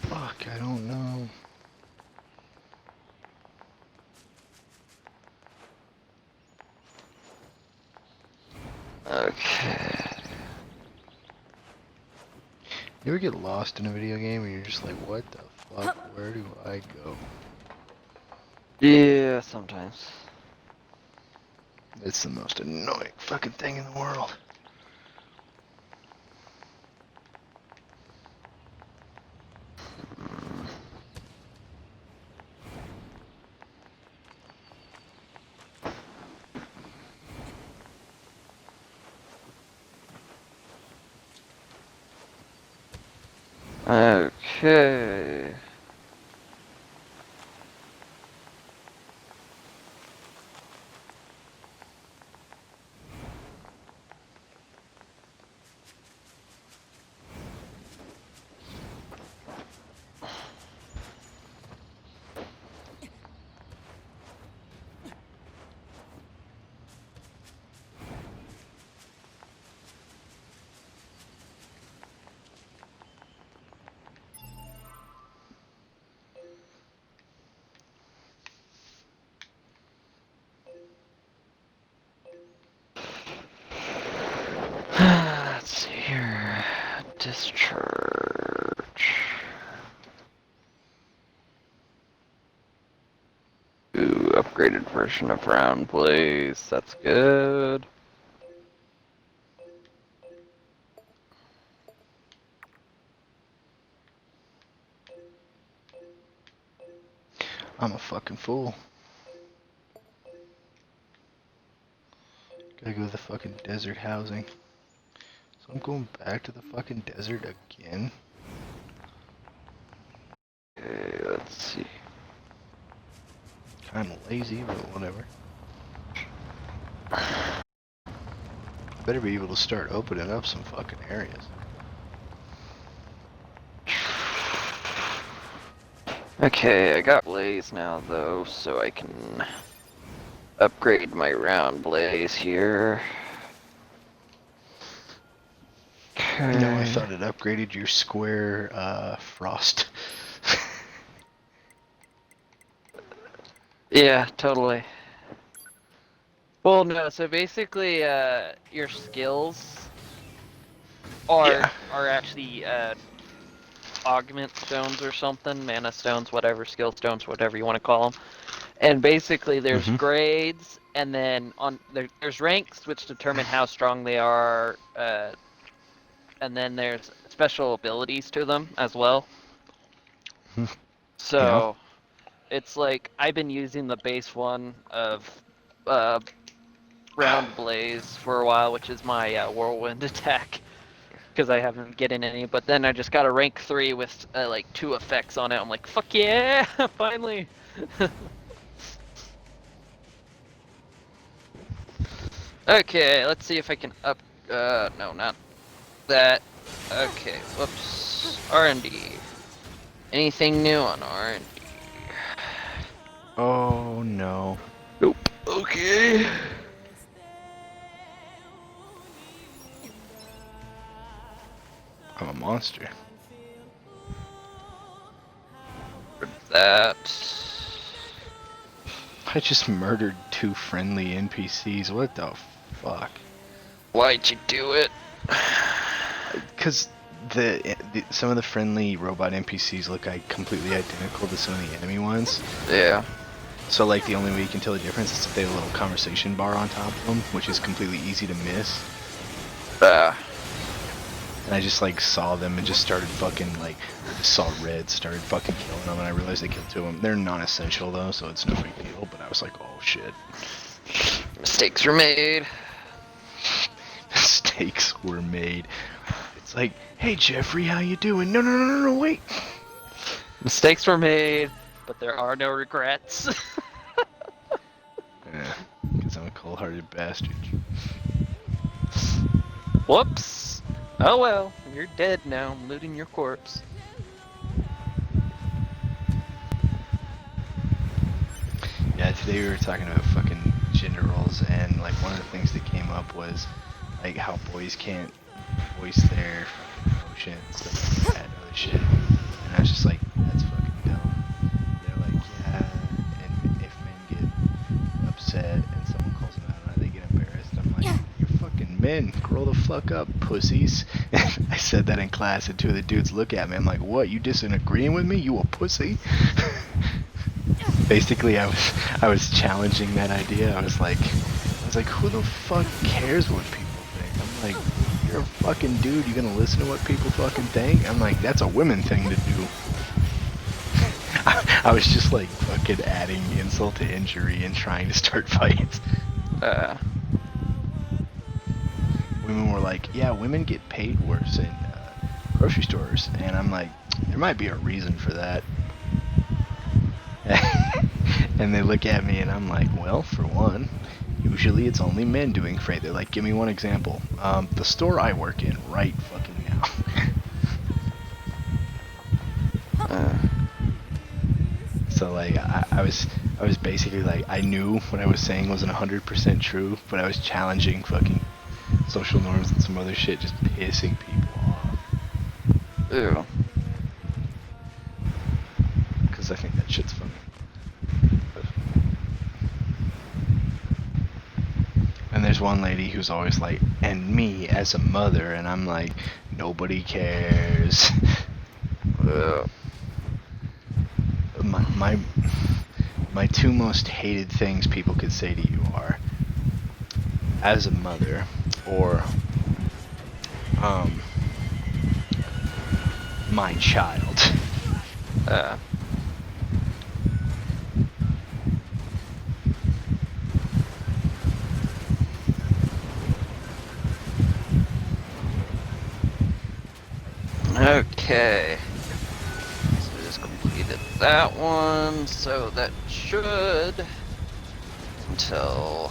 Fuck, I don't know. Okay. You ever get lost in a video game and you're just like, what the fuck? Where do I go? Yeah, sometimes. It's the most annoying fucking thing in the world. Okay. Let's see here. Discharge. Ooh, upgraded version of round blaze. That's good. I'm a fucking fool. Gotta go to the fucking desert housing. So I'm going back to the fucking desert again. Okay, let's see. Kinda lazy, but whatever. Better be able to start opening up some fucking areas. Okay, I got blaze now though, so I can upgrade my round blaze here. Okay. No, I thought it upgraded your square frost. Yeah, totally. Well, no, so basically, your skills Yeah. are actually augment stones or something, mana stones, whatever, skill stones, whatever you want to call them. And basically, there's Mm-hmm. grades, and then there's ranks which determine how strong they are, and then there's special abilities to them as well. Yeah. So it's like I've been using the base one of uh, round blaze for a while, which is my whirlwind attack, because I haven't getting any. But then I just got a rank 3 with like 2 effects on it. I'm like, fuck yeah, finally. Okay, let's see if I can up. No, not that. Okay, whoops. R&D. Anything new on R&D? Oh no. Nope. Okay. I'm a monster. That. I just murdered 2 friendly NPCs. What the fuck? Why'd you do it? Because some of the friendly robot NPCs look like completely identical to some of the enemy ones. Yeah. So like the only way you can tell the difference is if they have a little conversation bar on top of them, which is completely easy to miss. And I just like saw them and just started fucking like, saw red, started fucking killing them, and I realized they killed 2 of them. They're non-essential though, so it's no big deal, but I was like, oh shit. Mistakes were made. Mistakes were made. It's like, hey Jeffrey, how you doing? No, wait. Mistakes were made, but there are no regrets. Yeah, because I'm a cold-hearted bastard. Whoops. Oh well, you're dead now. I'm looting your corpse. Yeah, today we were talking about fucking gender roles, and like one of the things that came up was like how boys can't voice their fucking emotions, stuff like that, other shit. And I was just like, that's fucking dumb. They're like, yeah, and if men get upset and someone calls them out on it, they get embarrassed. I'm like, you're fucking men. Grow the fuck up, pussies. And I said that in class, and 2 of the dudes look at me. I'm like, what? You disagreeing with me? You a pussy? Basically, I was challenging that idea. I was like, who the fuck cares what people think? I'm like, you're a fucking dude. You gonna listen to what people fucking think? I'm like, that's a women thing to do. I was just like fucking adding insult to injury and trying to start fights. Women were like, yeah, women get paid worse in grocery stores, and I'm like, there might be a reason for that. And they look at me and I'm like, well, for one, usually it's only men doing freight. They're like, give me one example. The store I work in right fucking now. So like, I was basically like, I knew what I was saying wasn't 100% true, but I was challenging fucking social norms and some other shit, just pissing people off. Ew. Because I think that shit's funny. And there's one lady who's always like, and me as a mother, and I'm like, nobody cares. My 2 most hated things people could say to you are, as a mother, or, my child. Okay. So I just completed that one, so that should until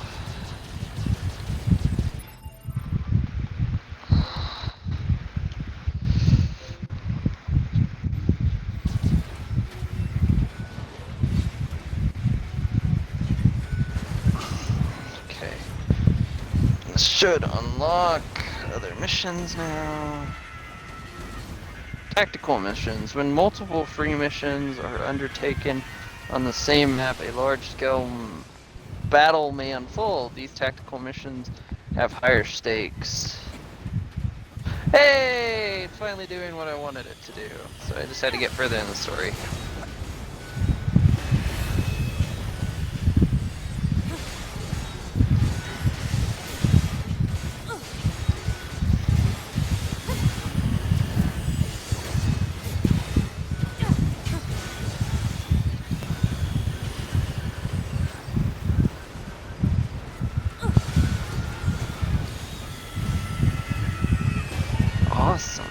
Should unlock other missions now. Tactical missions. When multiple free missions are undertaken on the same map, a large-scale battle may unfold. These tactical missions have higher stakes. Hey! It's finally doing what I wanted it to do. So I just had to get further in the story. Awesome.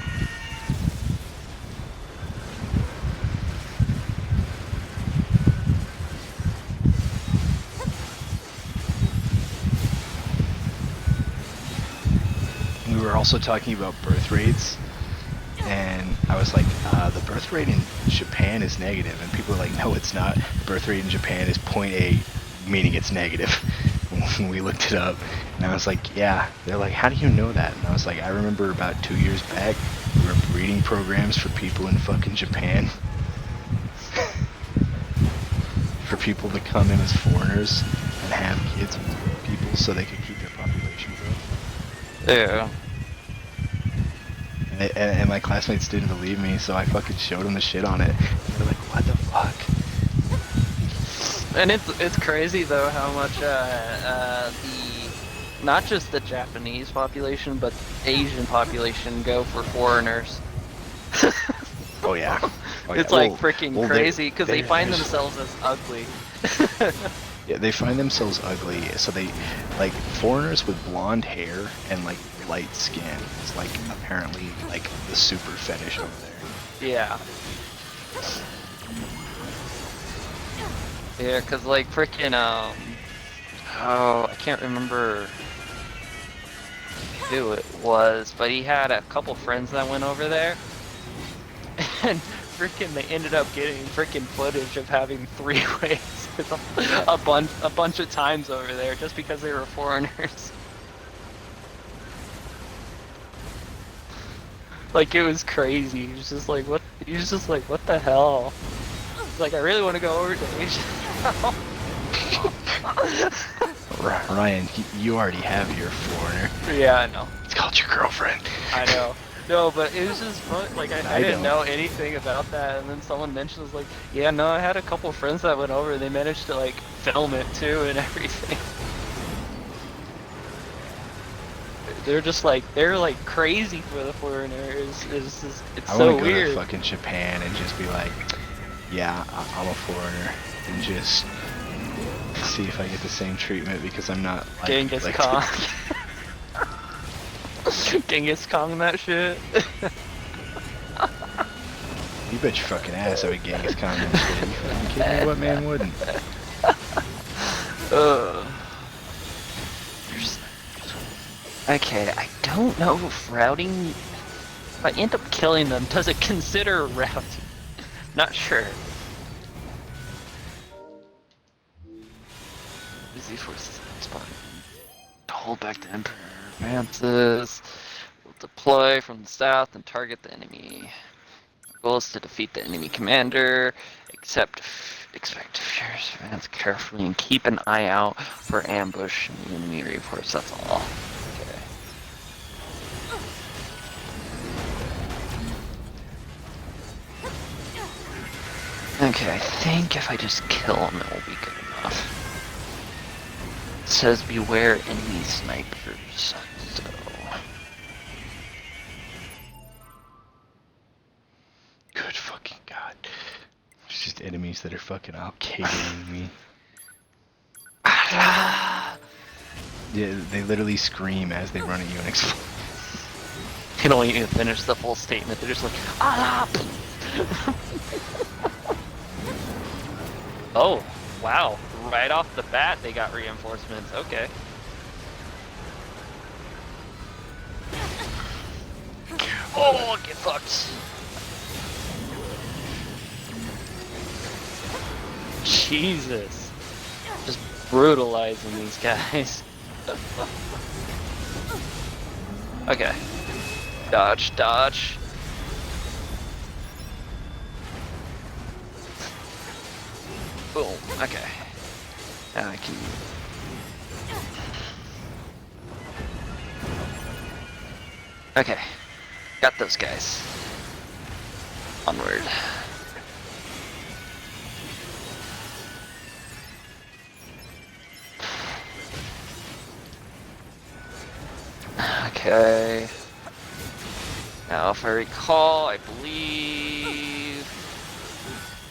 We were also talking about birth rates, and I was like, the birth rate in Japan is negative, and people are like, no, it's not. The birth rate in Japan is 0.8, meaning it's negative. We looked it up, and I was like, yeah. They're like, how do you know that? And I was like, I remember about 2 years back, we were breeding programs for people in fucking Japan. For people to come in as foreigners and have kids with people so they could keep their population growing. Yeah. And my classmates didn't believe me, so I fucking showed them the shit on it. They're like, what the fuck? And it's crazy though how much not just the Japanese population but the Asian population go for foreigners. Oh yeah. Oh, It's yeah. like Well, freaking crazy because they find there's- themselves as ugly. Yeah, they find themselves ugly, so they, like, foreigners with blonde hair and, like, light skin is, like, apparently, like, the super fetish over there. Yeah. Yeah, cause like freaking oh, I can't remember who it was, but he had a couple friends that went over there, and freaking they ended up getting freaking footage of having three-ways with a bunch of times over there just because they were foreigners. Like it was crazy. He was just like, what? He was just like, what the hell? He's like, I really want to go over to Asia. Ryan, you already have your foreigner. Yeah, I know. It's called your girlfriend. I know. No, but it was just fun. Like I didn't don't. know anything about that, and then someone mentions like, yeah, no, I had a couple friends that went over. They managed to like film it too and everything. They're like crazy for the foreigners. It's I so want to go weird. to fucking Japan and just be like, yeah, I'm a foreigner, and just see if I get the same treatment because I'm not like, Genghis like Khan. Genghis Kong that shit. You bet your fucking ass I would Genghis Khan that shit. You fucking kidding me? What man wouldn't? Okay, I don't know if routing. If I end up killing them, does it consider routing? Not sure. Busy forces spotted. Hold back the Emperor advances. Will deploy from the south and target the enemy. Our goal is to defeat the enemy commander. Expect fierce advance carefully and keep an eye out for ambush and the enemy reinforce. That's all. Okay. Okay, I think if I just kill him, it will be good enough. It says beware enemy snipers, so... Good fucking god. There's just enemies that are fucking out catering me. Yeah, they literally scream as they run at you and explode. They don't even finish the full statement, they're just like, ah! Oh, wow. Right off the bat, they got reinforcements. Okay. Oh, get fucked. Jesus. Just brutalizing these guys. Okay. Dodge, dodge. Boom. Okay. Now I can. Okay. Got those guys. Onward. Okay. Now, if I recall, I believe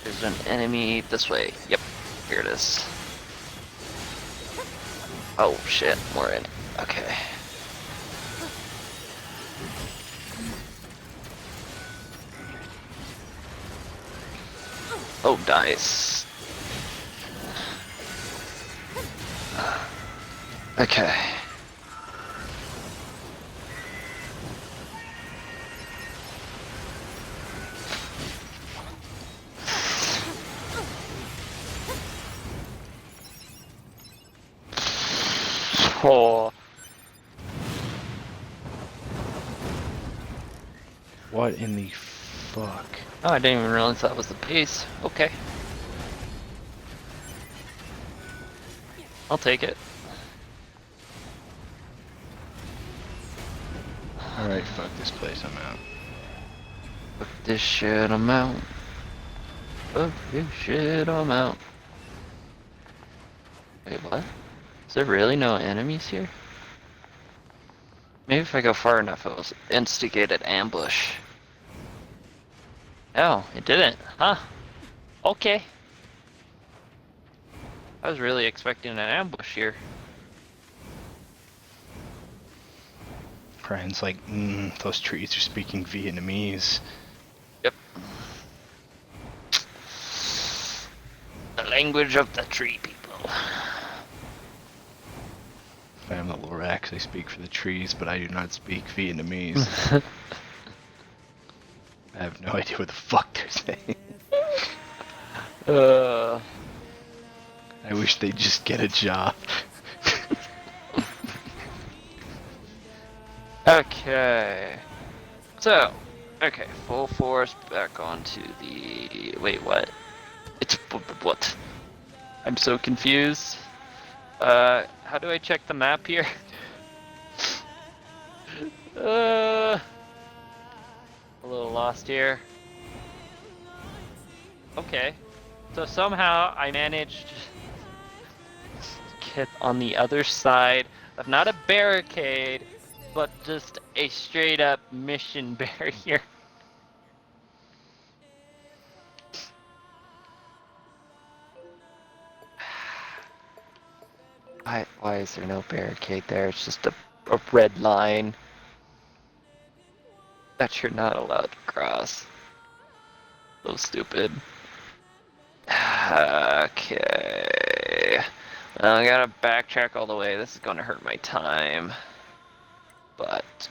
there's an enemy this way. Yep, here it is. Oh shit, we're in. Okay. Oh, nice. Okay. Oh. What in the fuck? Oh, I didn't even realize that was the base. Okay. I'll take it. Alright, fuck this place, I'm out. Fuck this shit, I'm out. Fuck this shit, I'm out. Wait, what? Is there really no enemies here? Maybe if I go far enough, it will instigate an ambush. Oh, it didn't, huh? Okay. I was really expecting an ambush here. Brian's like, those trees are speaking Vietnamese. Yep. The language of the tree people. I am the Lorax, I speak for the trees, but I do not speak Vietnamese. I have no idea what the fuck they're saying. I wish they'd just get a job. Okay. So, okay, full force back onto the. Wait, what? It's what? I'm so confused. How do I check the map here? A little lost here. Okay. So somehow I managed to get on the other side of not a barricade, but just a straight up mission barrier. Why is there no barricade there? It's just a red line that you're not allowed to cross. So stupid. Okay. Well, I gotta backtrack all the way. This is gonna hurt my time. But,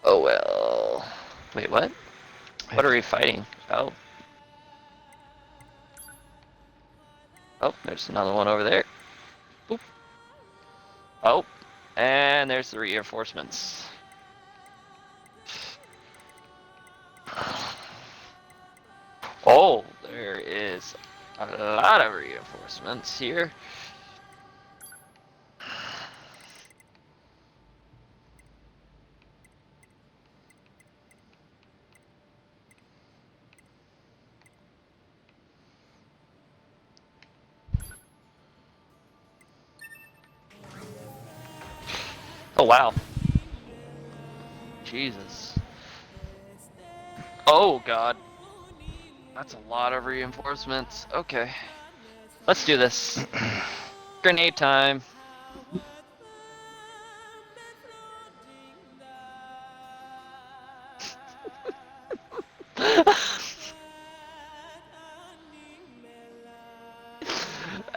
oh well. Wait, what? What are we fighting? Oh. Oh, there's another one over there. Boop. Oh, and there's the reinforcements. Oh, there is a lot of reinforcements here. Oh, wow. Jesus. Oh, God. That's a lot of reinforcements. Okay. Let's do this. Grenade time.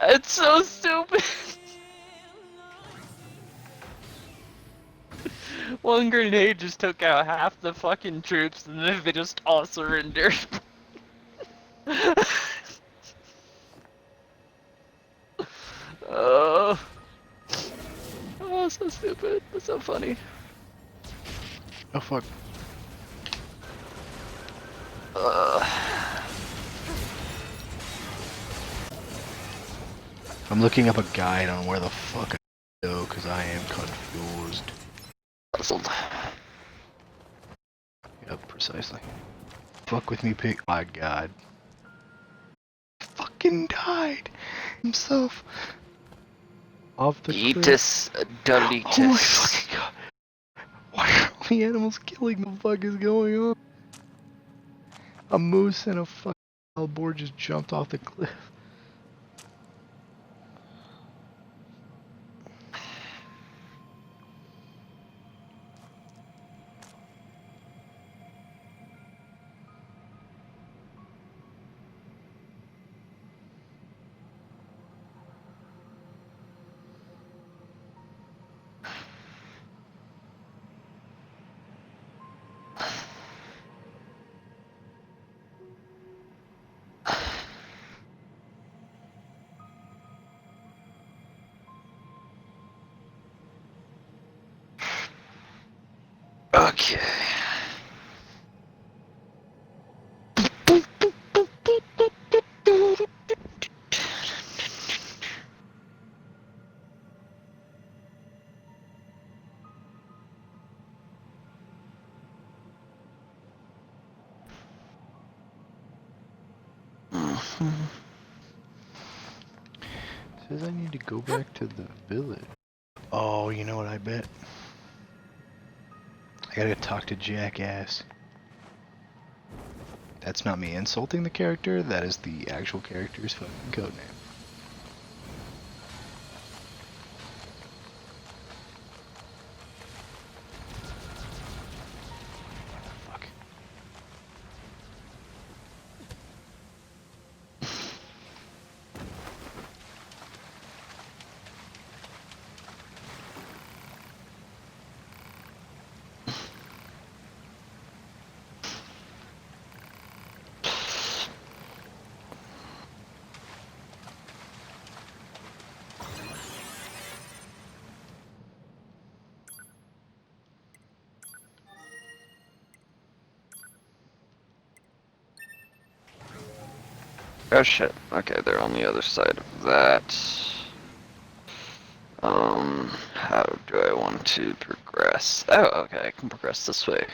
It's so stupid. One grenade just took out half the fucking troops and then they just all surrendered. Oh, so stupid. That's so funny. Oh fuck. I'm looking up a guide on where the fuck I go, because I am confused. Puzzled. Yep, precisely. Fuck with me, pig. My god. Fucking died himself. Off the cliff. Eatus deletus. Oh my fucking god. Why are all the animals killing? The fuck is going on? A moose and a fucking wild boar just jumped off the cliff. Okay. Says I need to go back to the village. Oh, you know what I bet? I gotta talk to Jackass. That's not me insulting the character, that is the actual character's fucking codename. Fuck. Oh shit. Okay, they're on the other side of that. How do I want to progress? Oh, okay, I can progress this way.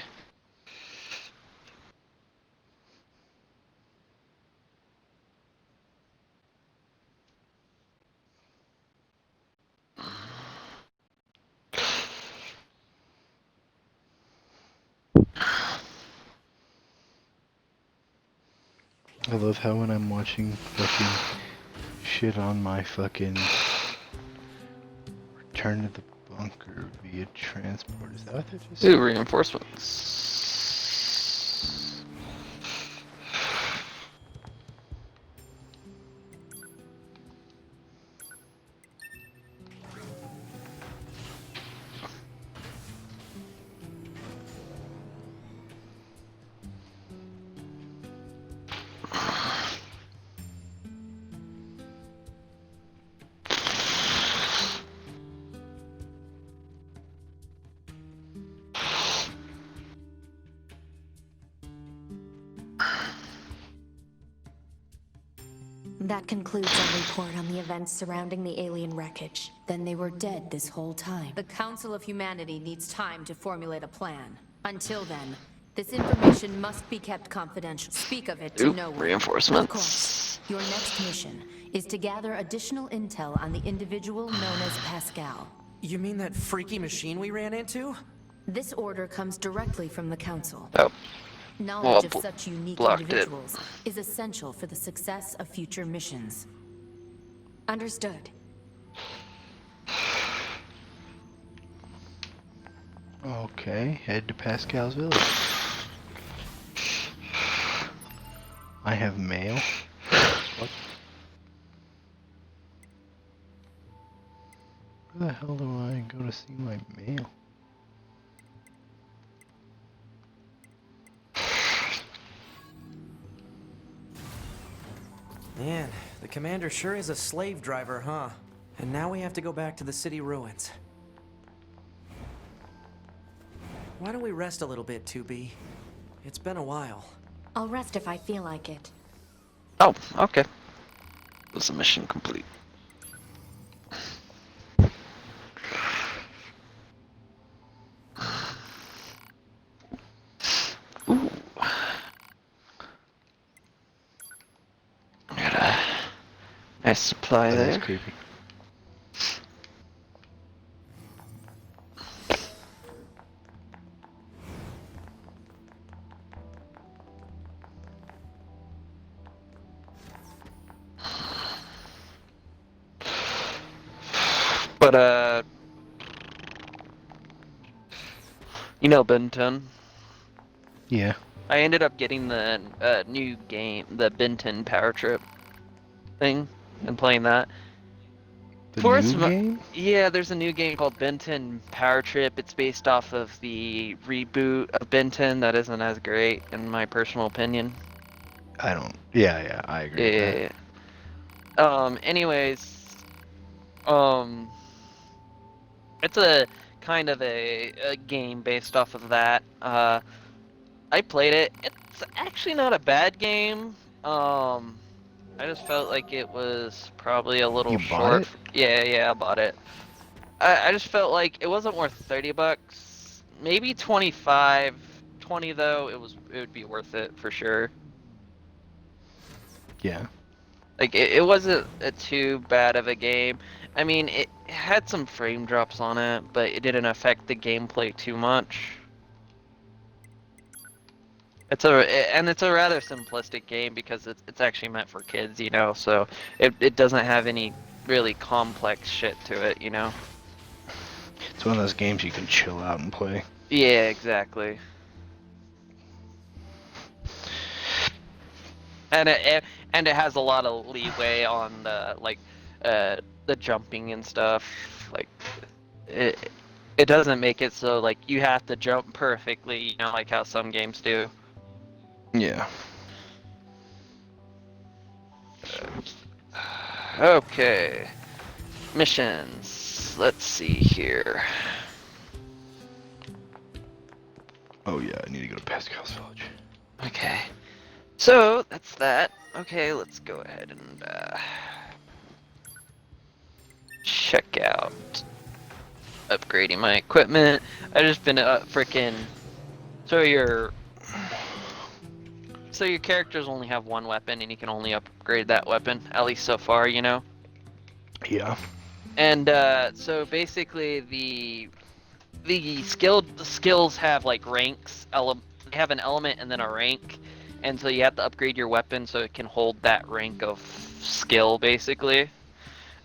I love how when I'm watching fucking shit on my fucking return to the bunker via transport. Is that what that just Ooh, said? reinforcements. That concludes our report on the events surrounding the alien wreckage. Then they were dead this whole time. The Council of Humanity needs time to formulate a plan. Until then, this information must be kept confidential. Speak of it to Ooh, no one. reinforcements. Of course. Your next mission is to gather additional intel on the individual known as Pascal. You mean that freaky machine we ran into? This order comes directly from the Council. Oh, Knowledge Well, of such unique blocked it. individuals is essential for the success of future missions. Understood. Okay, head to Pascal's village. I have mail. What? Where the hell do I go to see my mail? Man, the commander sure is a slave driver, huh? And now we have to go back to the city ruins. Why don't we rest a little bit, 2B? It's been a while. I'll rest if I feel like it. Oh, okay. Was the mission complete? Ooh. Got a nice supply That is there. creepy. But you know Ben 10? Yeah. I ended up getting the new game, the Ben 10 Power Trip thing, and playing that. The For new game? Yeah, there's a new game called Ben 10 Power Trip. It's based off of the reboot of Ben 10 that isn't as great, in my personal opinion. I don't. Yeah, I agree with that. Yeah. Anyways, it's a kind of a game based off of that. I played it. It's actually not a bad game. I just felt like it was probably a little You bought short. it? Yeah, I bought it. I just felt like it wasn't worth $30. Maybe 25, 20 though. It would be worth it for sure. Yeah. Like it wasn't too bad of a game. I mean, it had some frame drops on it, but it didn't affect the gameplay too much. It's a rather simplistic game because it's actually meant for kids, you know. So it doesn't have any really complex shit to it, you know. It's one of those games you can chill out and play. Yeah, exactly. And it has a lot of leeway on the jumping and stuff. Like it doesn't make it so like you have to jump perfectly, you know, like how some games do. Yeah. Okay. Missions. Let's see here. Oh yeah, I need to go to Pascal's Village. Okay. So that's that. Okay, let's go ahead and check out upgrading my equipment. I just been freaking. So your characters only have one weapon, and you can only upgrade that weapon, at least so far, you know. Yeah. And so basically the skills have like ranks. They have an element and then a rank, and so you have to upgrade your weapon so it can hold that rank of skill, basically.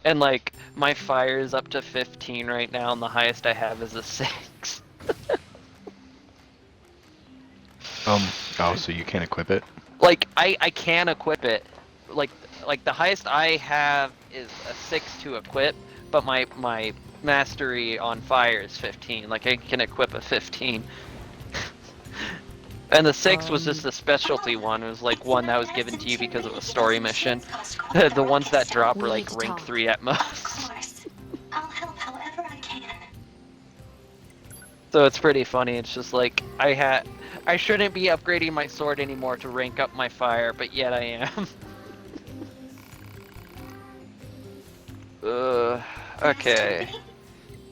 And like my fire is up to 15 right now, and the highest I have is a 6. Oh, so you can't equip it? Like I can equip it. Like the highest I have is a 6 to equip, but my mastery on fire is 15. Like I can equip a 15. And the 6 was just a specialty one. It was like one that was given to you because of a story mission. The ones that drop are like rank 3 at most. Of course. I'll help however I can. So it's pretty funny. It's just like I shouldn't be upgrading my sword anymore to rank up my fire, but yet I am. Okay.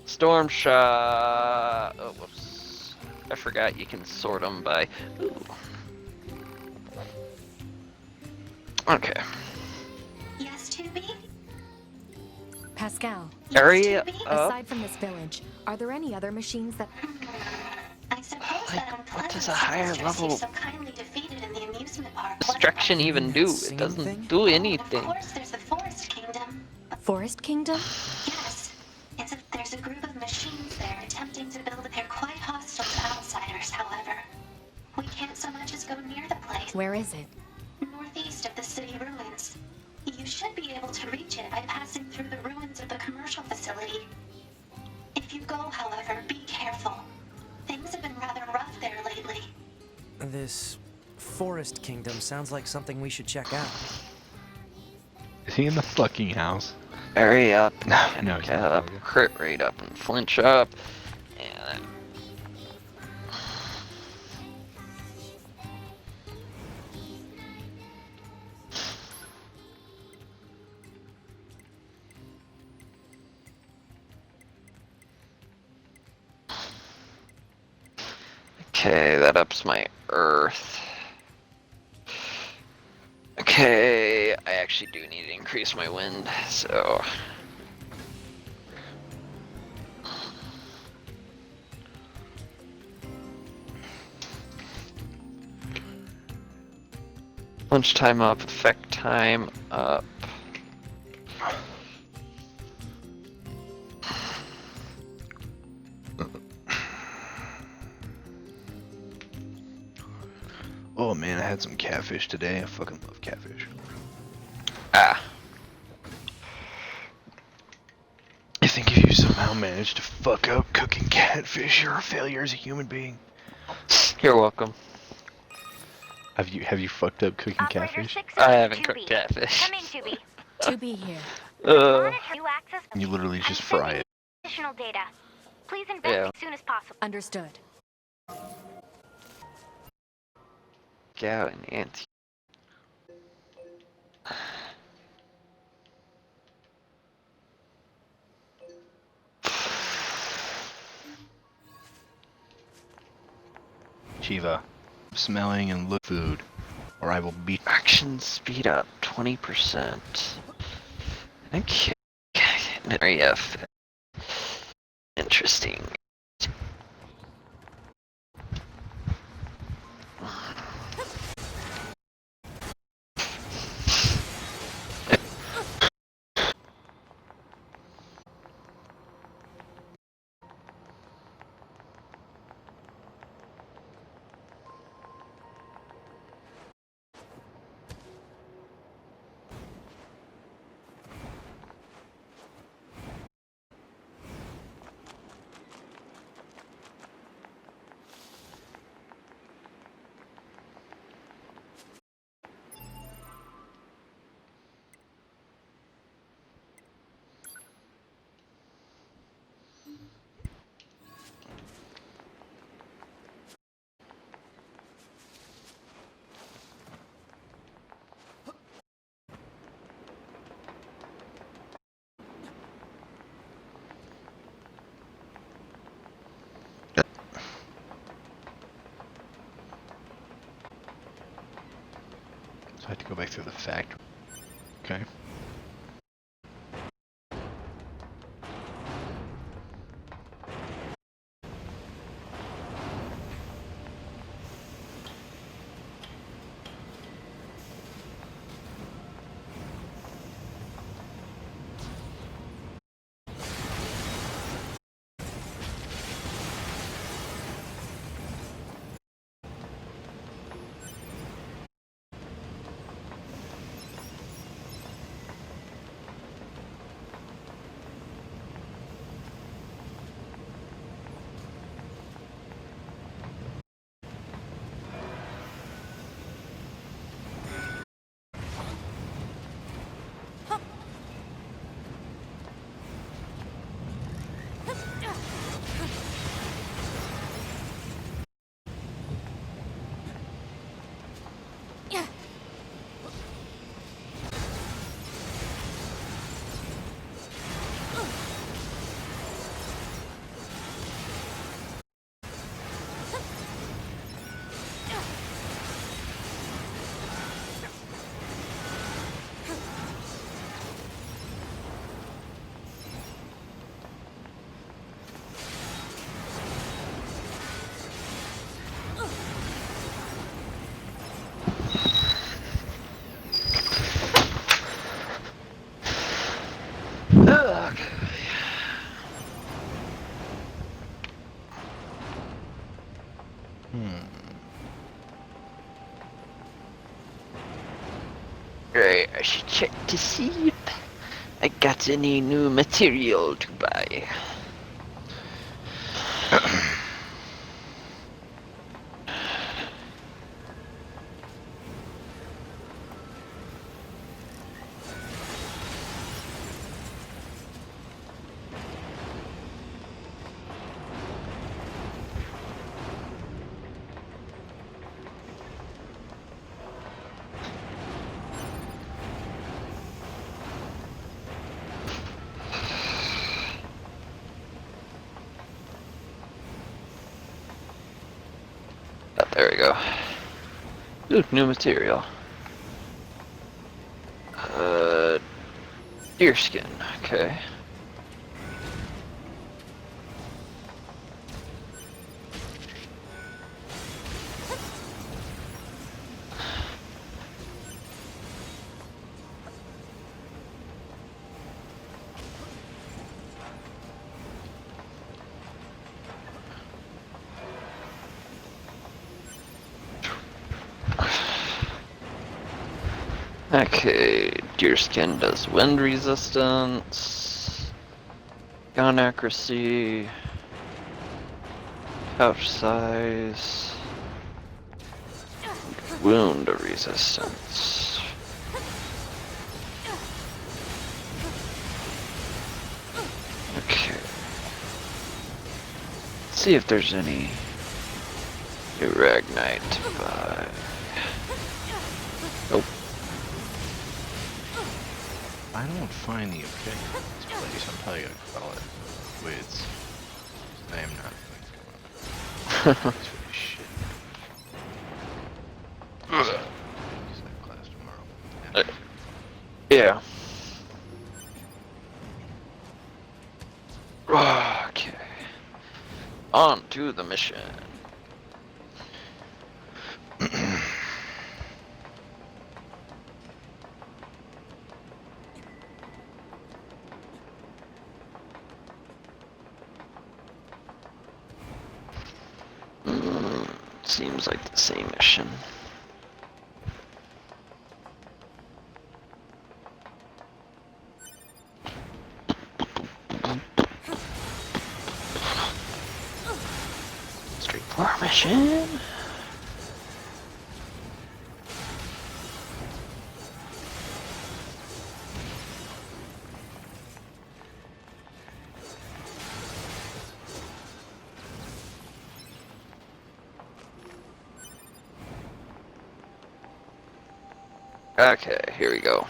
Storm shot. Oh, whoops. I forgot you can sort them by. Ooh. Okay. Yes, 2B? Pascal, Area Yes, 2B? up. aside from this village, are there any other machines that... I suppose Like, that what does unpleasant a higher seamstress you level so kindly defeated in the amusement park. destruction even do? It Singing doesn't thing? do Oh, and anything. of course, there's the Forest Kingdom. Forest Kingdom? Yes. There's a group of machines there attempting to build. They're quite hostile to outsiders, however. We can't so much as go near the place. Where is it? Northeast of the city ruins. You should be able to reach it by passing through the ruins of the commercial facility. If you go, however, be careful. Things have been rather rough there lately. This Forest Kingdom sounds like something we should check out. Is he in the fucking house? Area up. No, he's Get not. up. Crit rate up and flinch up. And Okay, that ups my earth. Okay, I actually do need to increase my wind, so... Lunchtime up, effect time up. Oh man, I had some catfish today. I fucking love catfish. Ah. I think if you somehow manage to fuck up cooking catfish, you're a failure as a human being. You're welcome. Have you fucked up cooking catfish? I haven't cooked catfish. Come in, Tubi. Tubi here. Monitor access You literally I'm just fry sending it. additional data. Please invest Yeah. as soon as possible. Understood. Gow and Auntie. Shiva, smelling and look food, or I will beat. Action speed up 20%. Okay. Area. Interesting. So I have to go back through the factory. Okay. Ugh. Right, I should check to see if I got any new material to buy. There we go. Ooh, new material. Deer skin. Okay. Okay, deer skin does wind resistance, gun accuracy, pouch size, wound resistance. Okay. Let's see if there's any new Ragnite to buy. Nope. I don't find the objective in this place. I'm probably gonna call it quits. I am not going to. It's really shit. Just have class tomorrow. Yeah. Okay. On to the mission. Seems like the same mission. Straightforward mission. Okay, here we go.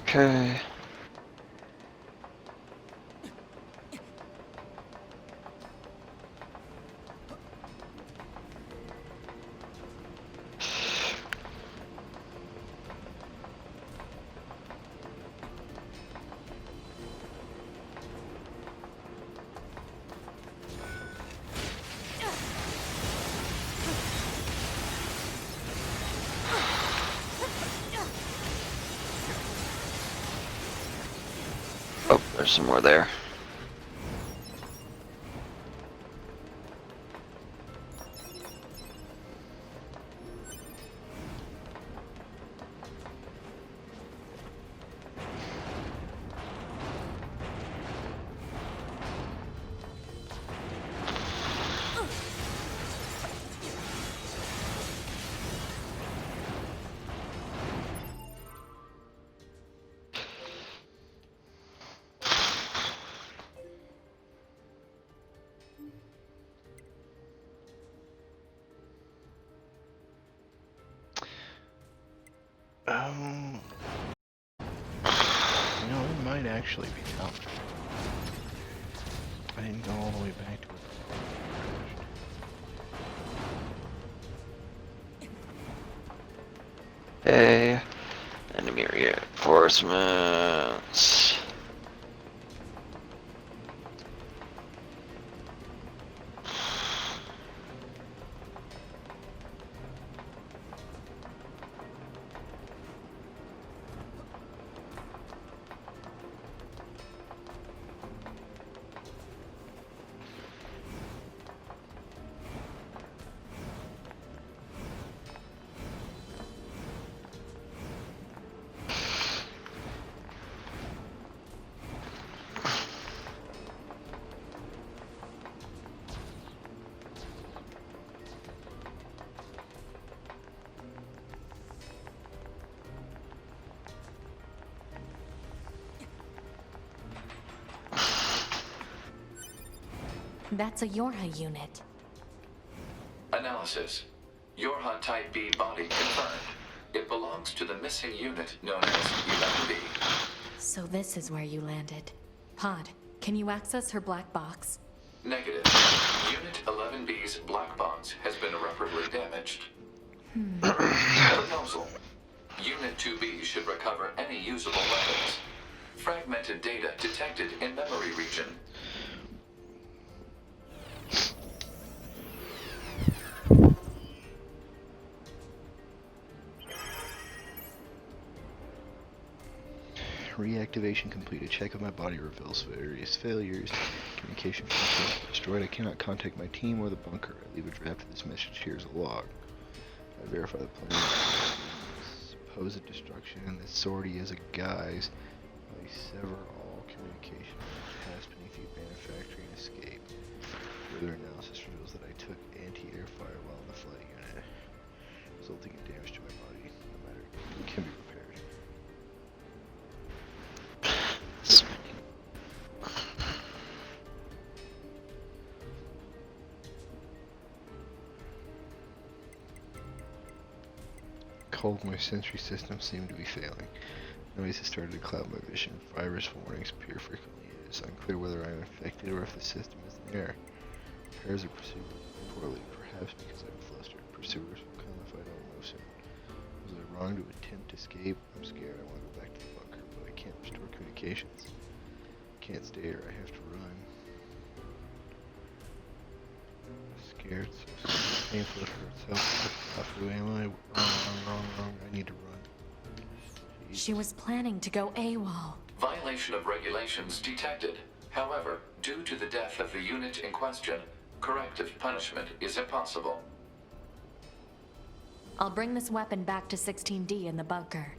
Okay. Oh, there's some more there. You know, it might actually be tough. I didn't go all the way back to it. Hey, enemy reinforcements. That's a Yorha unit. Analysis. Your HUD Type B body confirmed. It belongs to the missing unit known as 11B. So this is where you landed. Pod, can you access her black box? Negative. Unit 11B's black box has been irreparably damaged. Proposal. Unit 2B should recover any usable weapons. Fragmented data detected in memory region. Reactivation complete. A check of my body reveals various failures. Communication function destroyed. I cannot contact my team or the bunker. I leave a draft of this message. Here's a log. I verify the plan. Supposed destruction. This sortie is a guise. I sever all communication. Pass beneath the manufacturing escape. Further analysis reveals that I took anti-air fire while in the flight unit, resulting in damage to my body. No matter, it can be repaired. Cold, my sensory system seemed to be failing. Noise has started to cloud my vision. Virus warnings appear frequently. It is unclear whether I am infected or if the system is in the air. Repairs are proceeding poorly, perhaps because I am flustered. Pursuers will come if I don't move soon. Was I wrong to attempt escape? I'm scared. I want to go back to the bunker, but I can't restore communications. Can't stay here. I have to run. I'm scared. So painful. It hurts. Who am I? Wrong. I need to run. Jeez. She was planning to go AWOL. Violation of regulations detected. However, due to the death of the unit in question, corrective punishment is impossible. I'll bring this weapon back to 16D in the bunker.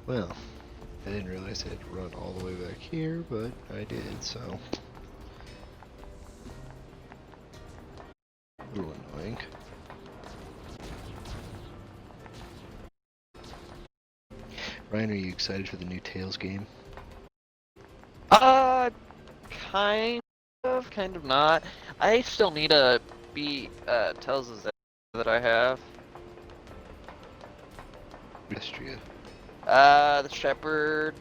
Well, I didn't realize I had to run all the way back here, but I did, so. A little annoying. Ryan, are you excited for the new Tales game? Kind of not. I still need to beat Tales that I have. Istria. The Shepherd.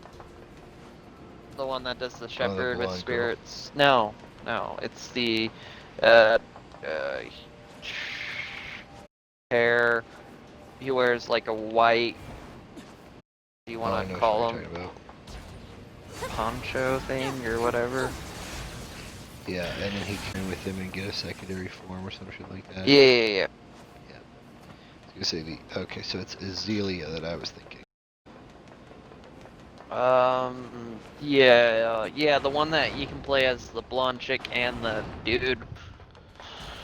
The one that does the Shepherd with spirits. No, it's the hair. He wears like a white. Do you want to call him poncho thing or whatever? Yeah, and then he came with him and get a secondary form or some shit like that. Yeah. I was gonna say okay, so it's Azealia that I was thinking. Yeah, the one that you can play as the blonde chick and the dude.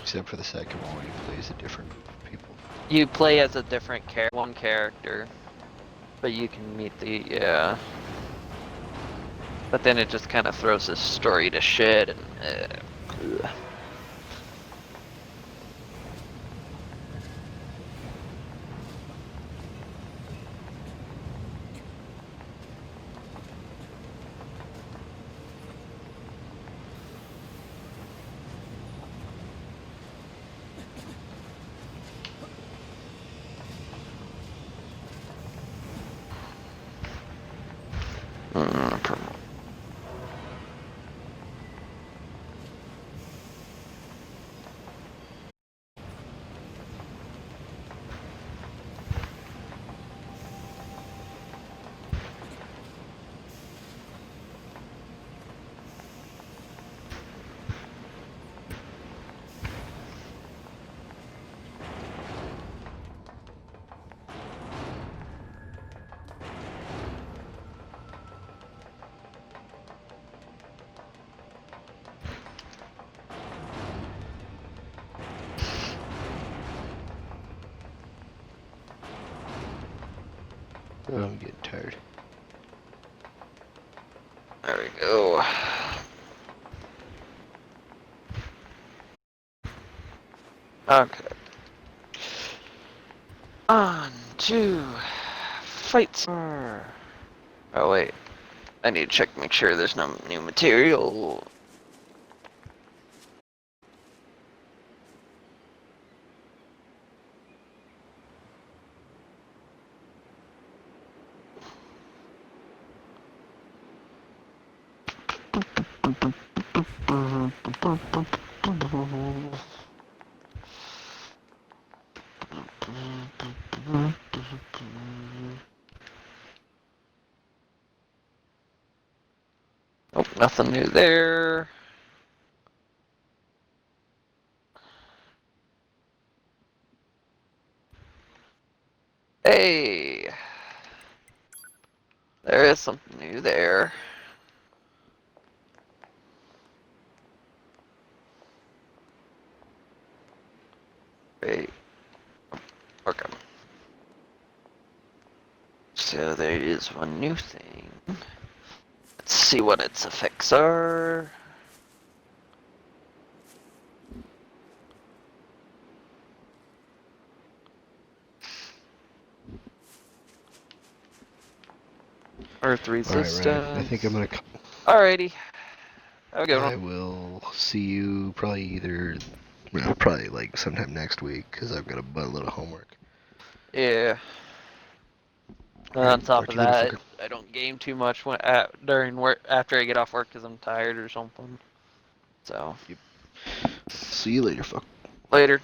Except for the second one, he plays a different group of people. You play as a different one character, but you can meet yeah. But then it just kind of throws his story to shit and. Ugh. Oh, I'm getting tired. There we go. Okay. On to fight. Oh wait, I need to check, make sure there's no new material. Oh, nothing new there. Hey! There is something new there. Wait. Okay. So there is one new thing. Let's see what its effects are. Earth resistance. Alright, I think I'm gonna. Alrighty. Have a good one. I will see you probably either. Well, probably like sometime next week because I've got a buttload of homework. Yeah. On top of that, I don't game too much when during work after I get off work because I'm tired or something. So. Yep. See you later, fuck. Later.